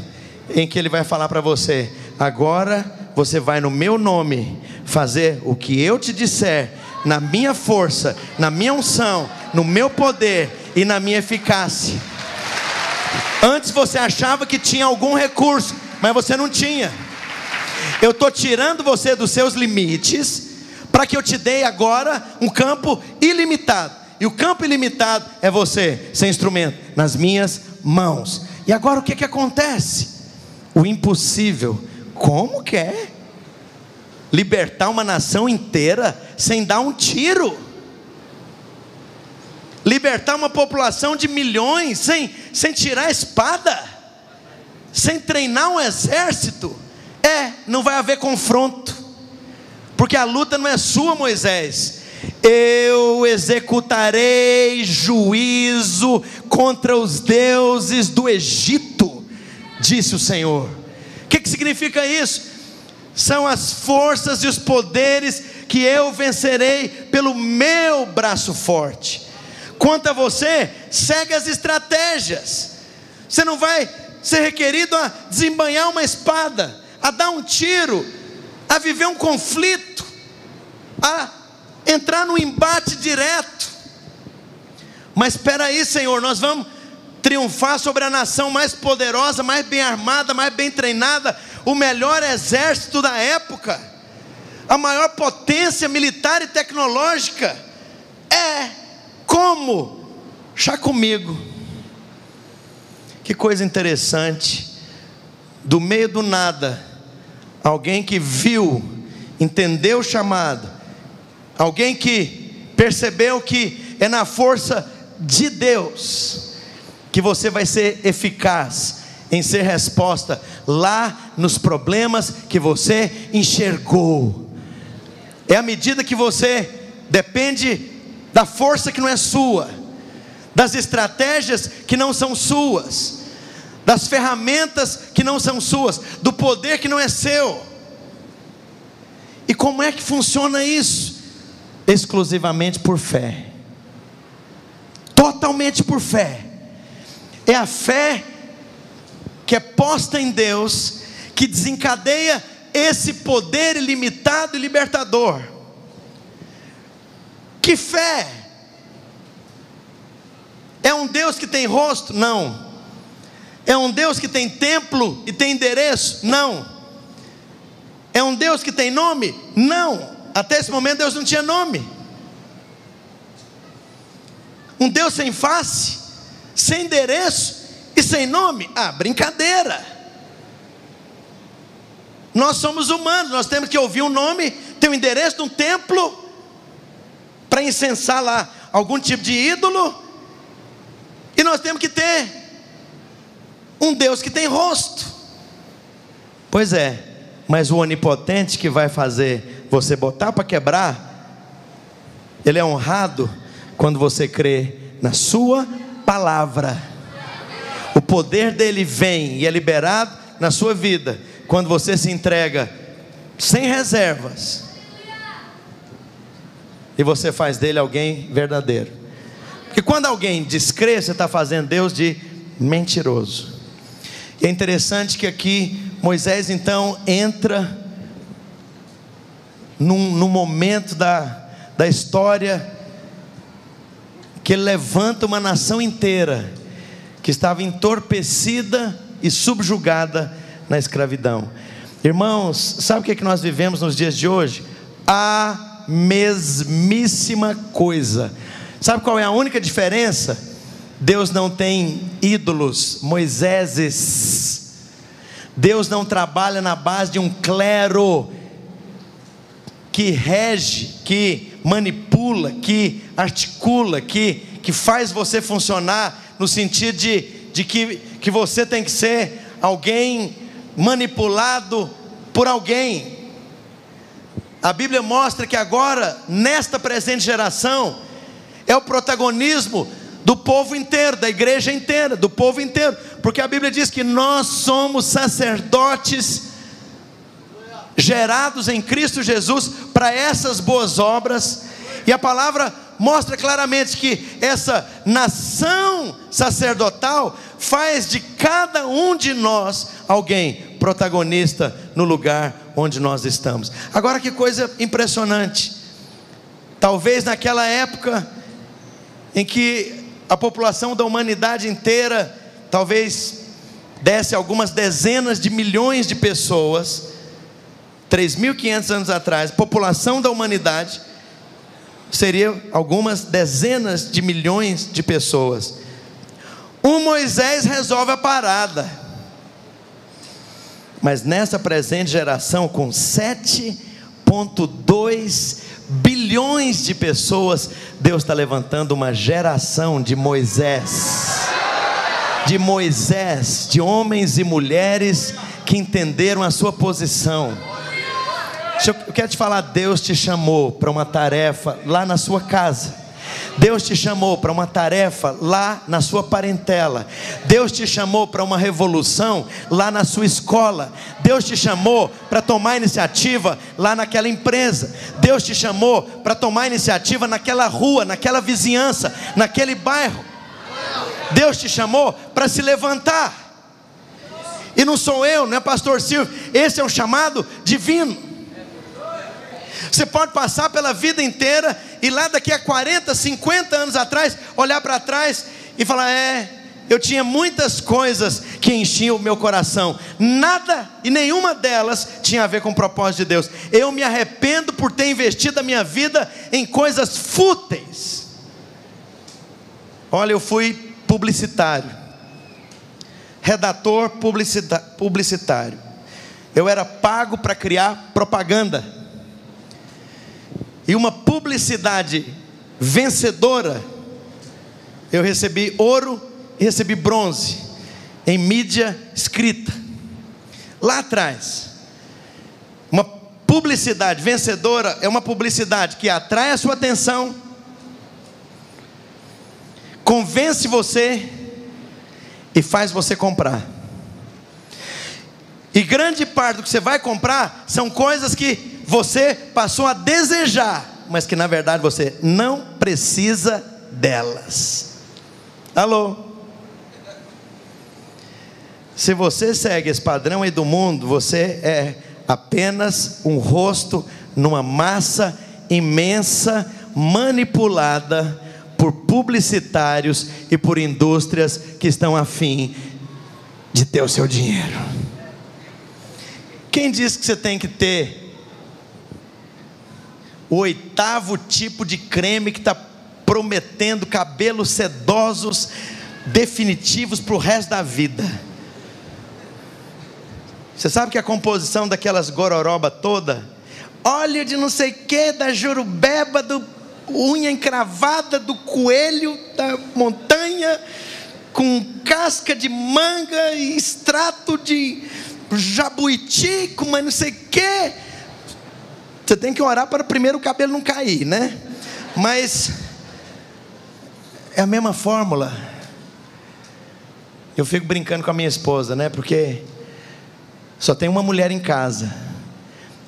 [SPEAKER 2] em que ele vai falar para você: agora você vai no meu nome fazer o que eu te disser, na minha força, na minha unção, no meu poder e na minha eficácia. Antes você achava que tinha algum recurso, mas você não tinha. Eu estou tirando você dos seus limites, para que eu te dê agora um campo ilimitado. E o campo ilimitado é você ser instrumento nas minhas mãos. E agora o que acontece? O impossível. Como que é libertar uma nação inteira sem dar um tiro? Libertar uma população de milhões sem tirar a espada, sem treinar um exército? Não vai haver confronto, porque a luta não é sua, Moisés. Eu executarei juízo contra os deuses do Egito, disse o Senhor. O que significa isso? São as forças e os poderes que eu vencerei pelo meu braço forte. Quanto a você, segue as estratégias. Você não vai ser requerido a desembainhar uma espada, a dar um tiro, a viver um conflito, a entrar num embate direto. Mas espera aí, Senhor, nós vamos triunfar sobre a nação mais poderosa, mais bem armada, mais bem treinada, o melhor exército da época, a maior potência militar e tecnológica. Como? Chá comigo. Que coisa interessante. Do meio do nada, alguém que viu, entendeu o chamado, alguém que percebeu que é na força de Deus que você vai ser eficaz em ser resposta lá nos problemas que você enxergou. É à medida que você depende da força que não é sua, das estratégias que não são suas, das ferramentas que não são suas, do poder que não é seu. E como é que funciona isso? Exclusivamente por fé, totalmente por fé. É a fé que é posta em Deus, que desencadeia esse poder ilimitado e libertador. Que fé? É um Deus que tem rosto? Não. É um Deus que tem templo e tem endereço? Não. É um Deus que tem nome? Não. Até esse momento Deus não tinha nome. Um Deus sem face, sem endereço e sem nome? Ah, brincadeira. Nós somos humanos, nós temos que ouvir um nome, ter um endereço de um templo, para incensar lá algum tipo de ídolo, e nós temos que ter um Deus que tem rosto. Pois é, mas o onipotente que vai fazer você botar para quebrar, ele é honrado quando você crê na sua palavra. O poder dele vem e é liberado na sua vida quando você se entrega sem reservas, e você faz dele alguém verdadeiro. Porque quando alguém descrê, você está fazendo Deus de mentiroso. E é interessante que aqui Moisés então entra num momento da história que ele levanta uma nação inteira que estava entorpecida e subjugada na escravidão. Irmãos, sabe o que é que nós vivemos nos dias de hoje? A mesmíssima coisa. Sabe qual é a única diferença? Deus não tem ídolos, Moiséses. Deus não trabalha na base de um clero que rege, que manipula, que articula, que faz você funcionar no sentido de que você tem que ser alguém manipulado por alguém. A Bíblia mostra que agora, nesta presente geração, é o protagonismo do povo inteiro, da igreja inteira, do povo inteiro, porque a Bíblia diz que nós somos sacerdotes gerados em Cristo Jesus para essas boas obras. E a palavra mostra claramente que essa nação sacerdotal faz de cada um de nós alguém protagonista no lugar onde nós estamos. Agora, que coisa impressionante. Talvez naquela época em que a população da humanidade inteira talvez desse algumas dezenas de milhões de pessoas, 3.500 anos atrás, a população da humanidade seria algumas dezenas de milhões de pessoas. O Moisés resolve a parada, mas nessa presente geração, com 7,2 bilhões de pessoas, Deus está levantando uma geração de Moisés, de homens e mulheres que entenderam a sua posição. Eu quero te falar, Deus te chamou para uma tarefa lá na sua casa. Deus te chamou para uma tarefa lá na sua parentela. Deus te chamou para uma revolução lá na sua escola. Deus te chamou para tomar iniciativa lá naquela empresa. Deus te chamou para tomar iniciativa naquela rua, naquela vizinhança, naquele bairro. Deus te chamou para se levantar. E não sou eu, não é pastor Silvio. Esse é um chamado divino. Você pode passar pela vida inteira e lá daqui a 40, 50 anos atrás, olhar para trás e falar: eu tinha muitas coisas que enchiam o meu coração, nada e nenhuma delas tinha a ver com o propósito de Deus. Eu me arrependo por ter investido a minha vida em coisas fúteis. Olha, eu fui publicitário, redator publicitário. Eu era pago para criar propaganda. E uma publicidade vencedora, eu recebi ouro e recebi bronze em mídia escrita. Lá atrás, uma publicidade vencedora é uma publicidade que atrai a sua atenção, convence você e faz você comprar. E grande parte do que você vai comprar são coisas que você passou a desejar, mas que na verdade você não precisa delas. Alô? Se você segue esse padrão aí do mundo, você é apenas um rosto numa massa imensa, manipulada por publicitários e por indústrias que estão afim de ter o seu dinheiro. Quem disse que você tem que ter o 8º tipo de creme que está prometendo cabelos sedosos definitivos para o resto da vida? Você sabe que a composição daquelas gororoba toda, óleo de não sei o que, da jurubeba, do unha encravada, do coelho, da montanha, com casca de manga e extrato de jabuiti, com mais não sei o que. Você tem que orar para primeiro o cabelo não cair, né? Mas é a mesma fórmula. Eu fico brincando com a minha esposa, né? Porque só tem uma mulher em casa,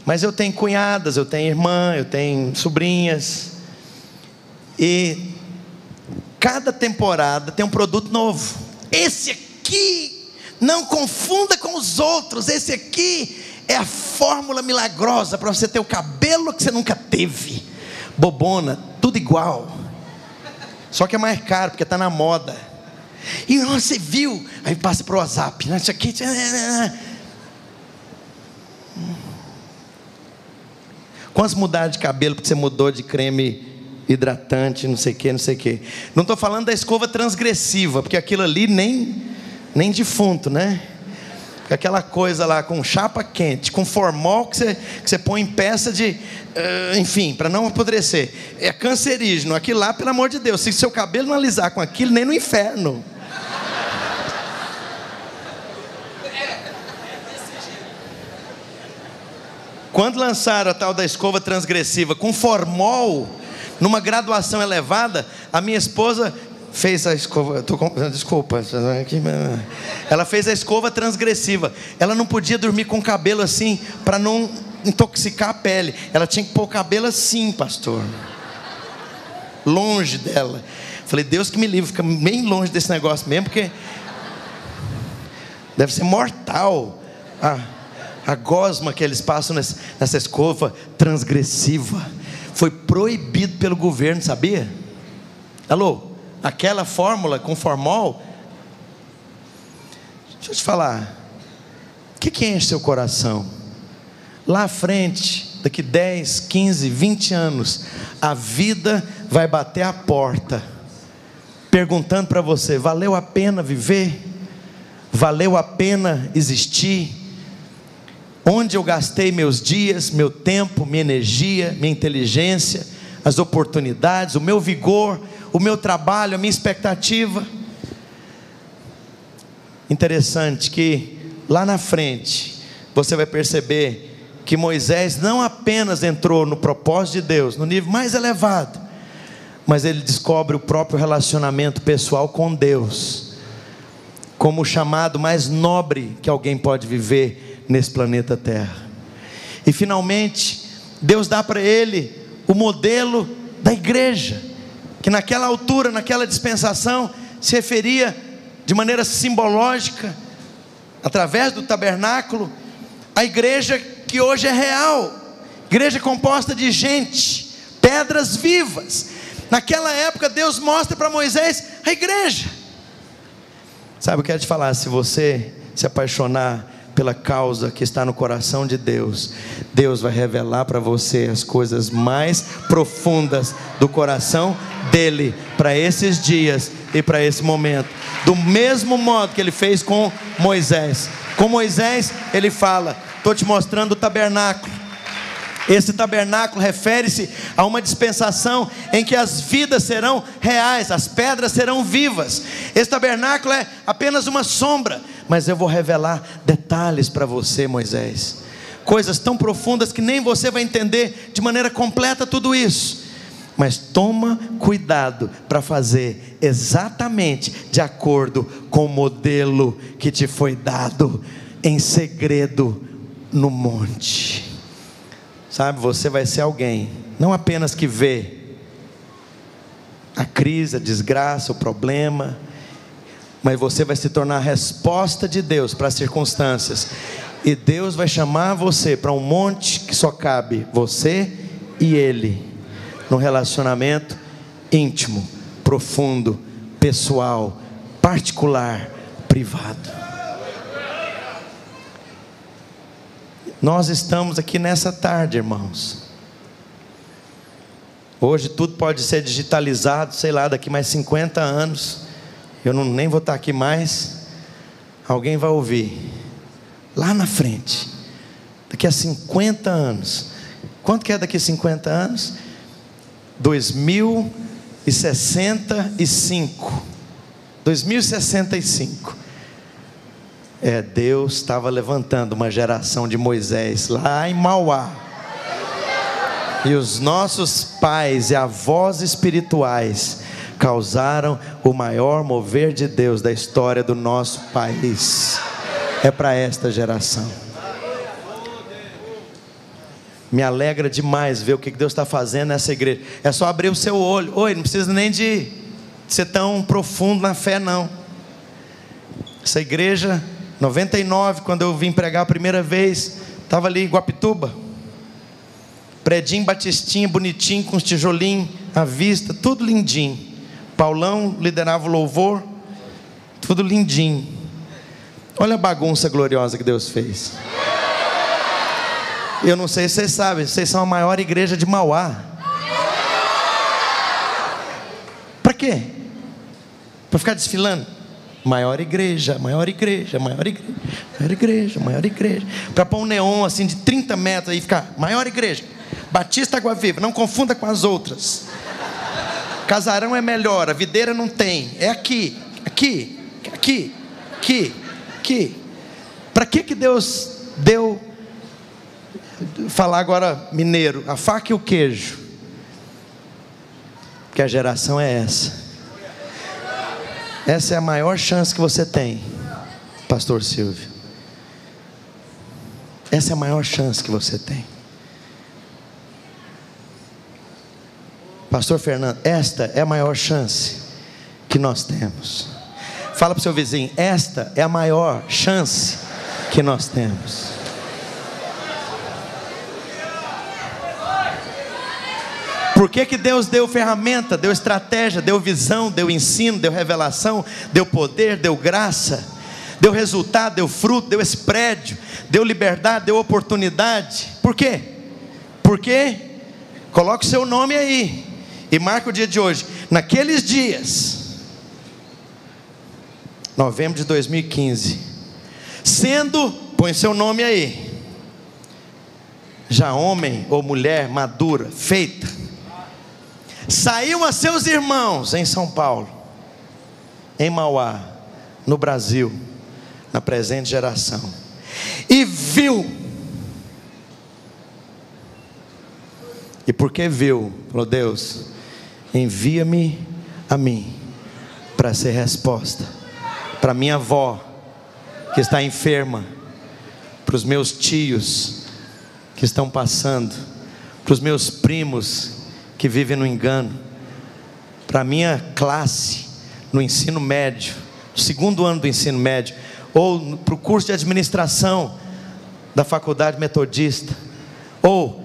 [SPEAKER 2] mas eu tenho cunhadas, eu tenho irmã, eu tenho sobrinhas, e cada temporada tem um produto novo. Esse aqui, não confunda com os outros, esse aqui é a fórmula milagrosa para você ter o cabelo que você nunca teve. Bobona, tudo igual, só que é mais caro, porque está na moda. E você viu, aí passa para o WhatsApp, né? Isso aqui, quantos mudaram de cabelo porque você mudou de creme hidratante, não sei o que, não sei o que. Não estou falando da escova transgressiva, porque aquilo ali nem defunto, né? Aquela coisa lá com chapa quente, com formol que você põe em peça de, enfim, para não apodrecer. É cancerígeno. Aquilo lá, pelo amor de Deus, se seu cabelo não alisar com aquilo, nem no inferno. Quando lançaram a tal da escova transgressiva com formol, numa graduação elevada, a minha esposa fez a escova, desculpa, ela fez a escova transgressiva. Ela não podia dormir com o cabelo assim, para não intoxicar a pele. Ela tinha que pôr o cabelo assim, pastor, longe dela. Falei, Deus que me livre, fica bem longe desse negócio mesmo, porque deve ser mortal a gosma que eles passam nessa escova transgressiva. Foi proibido pelo governo, sabia? Alô? Aquela fórmula com formol. Deixa eu te falar, o que enche seu coração? Lá à frente, daqui 10, 15, 20 anos, a vida vai bater a porta, perguntando para você: valeu a pena viver? Valeu a pena existir? Onde eu gastei meus dias, meu tempo, minha energia, minha inteligência, as oportunidades, o meu vigor, o meu trabalho, a minha expectativa? Interessante que lá na frente você vai perceber que Moisés não apenas entrou no propósito de Deus, no nível mais elevado, mas ele descobre o próprio relacionamento pessoal com Deus, como o chamado mais nobre que alguém pode viver nesse planeta Terra. E finalmente Deus dá para ele o modelo da igreja, que naquela altura, naquela dispensação, se referia de maneira simbológica, através do tabernáculo, a igreja que hoje é real, igreja composta de gente, pedras vivas. Naquela época Deus mostra para Moisés a igreja. Sabe, eu quero te falar, se você se apaixonar pela causa que está no coração de Deus, Deus vai revelar para você as coisas mais profundas do coração dele, para esses dias e para esse momento, do mesmo modo que ele fez com Moisés. Com Moisés ele fala: estou te mostrando o tabernáculo. Esse tabernáculo refere-se a uma dispensação em que as vidas serão reais, as pedras serão vivas. Esse tabernáculo é apenas uma sombra, mas eu vou revelar detalhes para você, Moisés, coisas tão profundas que nem você vai entender de maneira completa tudo isso. Mas toma cuidado para fazer exatamente de acordo com o modelo que te foi dado em segredo no monte. Sabe, você vai ser alguém, não apenas que vê a crise, a desgraça, o problema, mas você vai se tornar a resposta de Deus para as circunstâncias. E Deus vai chamar você para um monte que só cabe você e Ele, num relacionamento íntimo, profundo, pessoal, particular, privado. Nós estamos aqui nessa tarde, irmãos. Hoje tudo pode ser digitalizado, sei lá, daqui mais 50 anos, eu nem vou estar aqui mais, alguém vai ouvir, lá na frente, daqui a 50 anos, quanto que é daqui a 50 anos? 2065, 2065, Deus estava levantando uma geração de Moisés, lá em Mauá, e os nossos pais e avós espirituais causaram o maior mover de Deus da história do nosso país. É para esta geração. Me alegra demais ver o que Deus está fazendo nessa igreja. É só abrir o seu olho. Oi, não precisa nem de ser tão profundo na fé, não. Essa igreja, 99, quando eu vim pregar a primeira vez, estava ali em Guapituba, predinho, batistinho, bonitinho, com os tijolinhos à vista, tudo lindinho. Paulão liderava o louvor, tudo lindinho. Olha a bagunça gloriosa que Deus fez. Eu não sei se vocês sabem, vocês são a maior igreja de Mauá. Para quê? Para ficar desfilando? Maior igreja, maior igreja, maior igreja, maior igreja, maior igreja. Para pôr um neon assim de 30 metros e ficar, maior igreja. Batista Água Viva, não confunda com as outras. Casarão é melhor, a videira não tem. É aqui, aqui, aqui, aqui, aqui. Para que Deus deu, falar agora mineiro, a faca e o queijo? Porque a geração é essa. Essa é a maior chance que você tem, pastor Silvio. Essa é a maior chance que você tem. Pastor Fernando, esta é a maior chance que nós temos. Fala para o seu vizinho, esta é a maior chance que nós temos. Por que Deus deu ferramenta, deu estratégia, deu visão, deu ensino, deu revelação, deu poder, deu graça, deu resultado, deu fruto, deu esse prédio, deu liberdade, deu oportunidade? Por quê? Porque, coloque o seu nome aí e marca o dia de hoje. Naqueles dias, novembro de 2015, sendo, põe seu nome aí, já homem ou mulher madura, feita, saiu a seus irmãos em São Paulo, em Mauá, no Brasil, na presente geração, e viu, e porque viu, falou: Deus, envia-me a mim, para ser resposta, para minha avó, que está enferma, para os meus tios, que estão passando, para os meus primos, que vivem no engano, para a minha classe, no ensino médio, no segundo ano do ensino médio, ou para o curso de administração da faculdade metodista, ou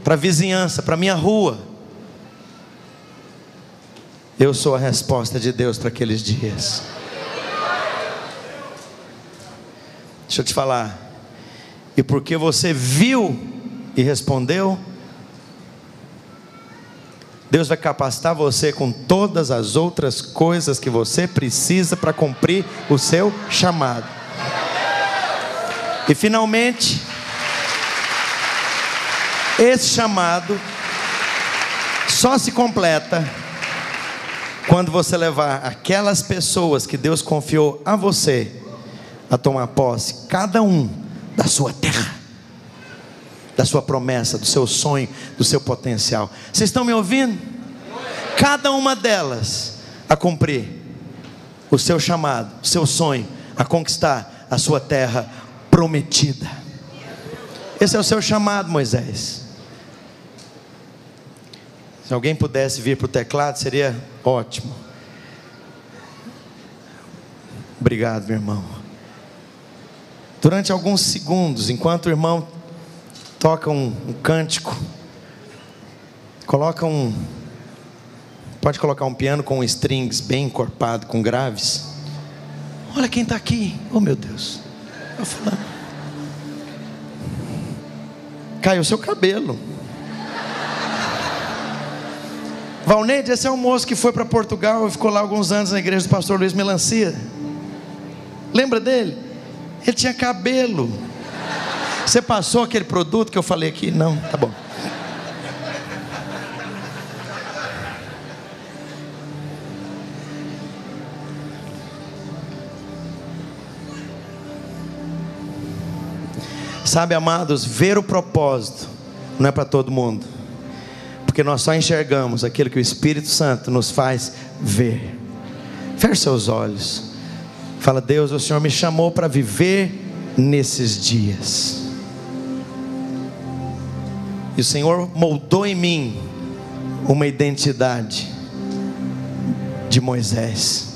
[SPEAKER 2] para a vizinhança, para a minha rua. Eu sou a resposta de Deus para aqueles dias. Deixa eu te falar, e porque você viu e respondeu, Deus vai capacitar você com todas as outras coisas que você precisa para cumprir o seu chamado. E finalmente, esse chamado só se completa quando você levar aquelas pessoas que Deus confiou a você a tomar posse, cada um da sua terra, da sua promessa, do seu sonho, do seu potencial. Vocês estão me ouvindo? Cada uma delas a cumprir o seu chamado, o seu sonho, a conquistar a sua terra prometida. Esse é o seu chamado, Moisés. Se alguém pudesse vir para o teclado, seria ótimo. Obrigado, meu irmão. durante alguns segundos, enquanto o irmão toca um cântico, pode colocar um piano com strings bem encorpado, com graves. Olha quem está aqui, oh meu Deus, eu falando. Caiu seu cabelo. Valneide, esse é um moço que foi para Portugal e ficou lá alguns anos na igreja do pastor Luiz Melancia. Lembra dele? Ele tinha cabelo. Você passou aquele produto que eu falei aqui? Não, tá bom. Sabe, amados, ver o propósito não é para todo mundo, porque nós só enxergamos aquilo que o Espírito Santo nos faz ver. Feche seus olhos. Fala: Deus, o Senhor me chamou para viver nesses dias. E o Senhor moldou em mim uma identidade de Moisés,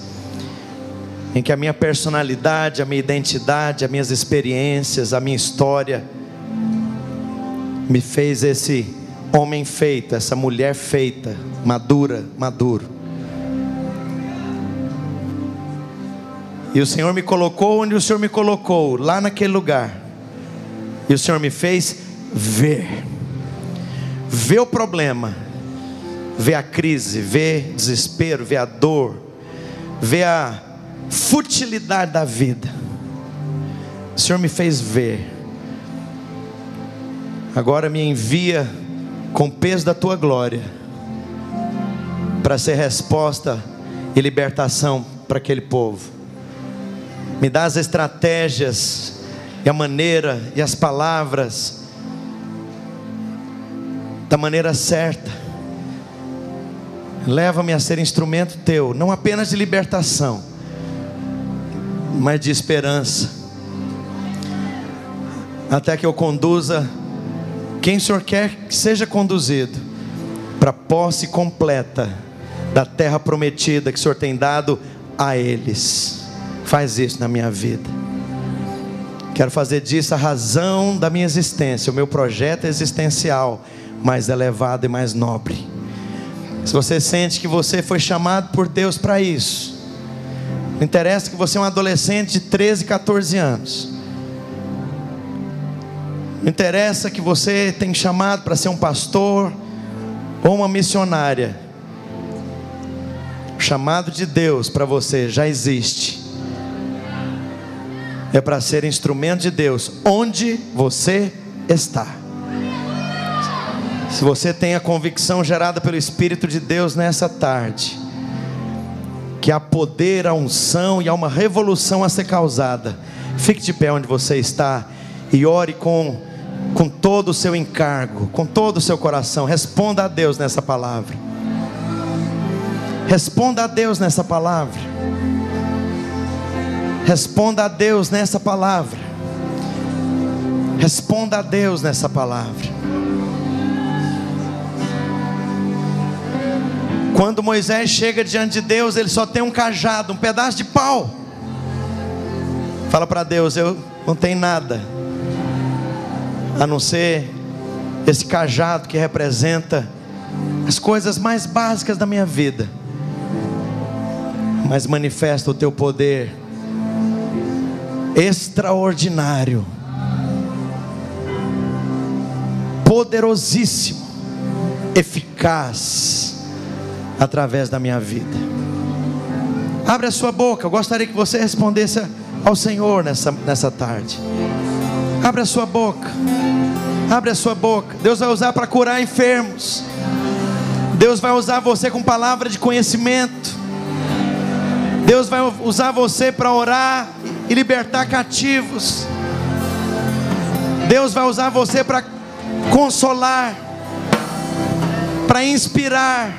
[SPEAKER 2] em que a minha personalidade, a minha identidade, as minhas experiências, a minha história me fez esse homem feito, essa mulher feita, maduro. E o Senhor me colocou onde o Senhor me colocou, lá naquele lugar. E o Senhor me fez ver o problema, ver a crise, ver desespero, ver a dor, ver a futilidade da vida. O Senhor me fez ver. Agora me envia com o peso da tua glória, para ser resposta e libertação para aquele povo. Me dá as estratégias e a maneira e as palavras da maneira certa. Leva-me a ser instrumento teu, não apenas de libertação, mas de esperança, até que eu conduza quem o Senhor quer que seja conduzido para a posse completa da terra prometida que o Senhor tem dado a eles. Faz isso na minha vida. Quero fazer disso a razão da minha existência, o meu projeto existencial mais elevado e mais nobre. Se você sente que você foi chamado por Deus para isso, não interessa que você é um adolescente de 13, 14 anos, não interessa que você tem chamado para ser um pastor ou uma missionária. O chamado de Deus para você já existe. É para ser instrumento de Deus onde você está. Se você tem a convicção gerada pelo Espírito de Deus nessa tarde, que há poder, há unção e há uma revolução a ser causada, fique de pé onde você está e ore com todo o seu encargo, com todo o seu coração. Responda a Deus nessa palavra. Responda a Deus nessa palavra. Responda a Deus nessa palavra. Responda a Deus nessa palavra. Quando Moisés chega diante de Deus, ele só tem um cajado, um pedaço de pau. Fala para Deus: eu não tenho nada a não ser esse cajado que representa as coisas mais básicas da minha vida, mas manifesta o teu poder extraordinário, poderosíssimo, eficaz através da minha vida. Abre a sua boca. Eu gostaria que você respondesse ao Senhor nessa tarde. Abre a sua boca. Abre a sua boca. Deus vai usar para curar enfermos. Deus vai usar você com palavra de conhecimento. Deus vai usar você para orar e libertar cativos. Deus vai usar você para consolar, para inspirar.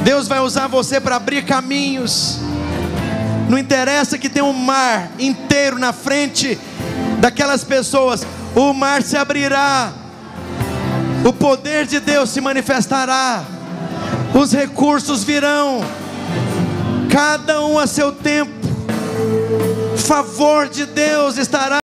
[SPEAKER 2] Deus vai usar você para abrir caminhos. Não interessa que tem um mar inteiro na frente daquelas pessoas, o mar se abrirá, o poder de Deus se manifestará, os recursos virão, cada um a seu tempo. O favor de Deus estará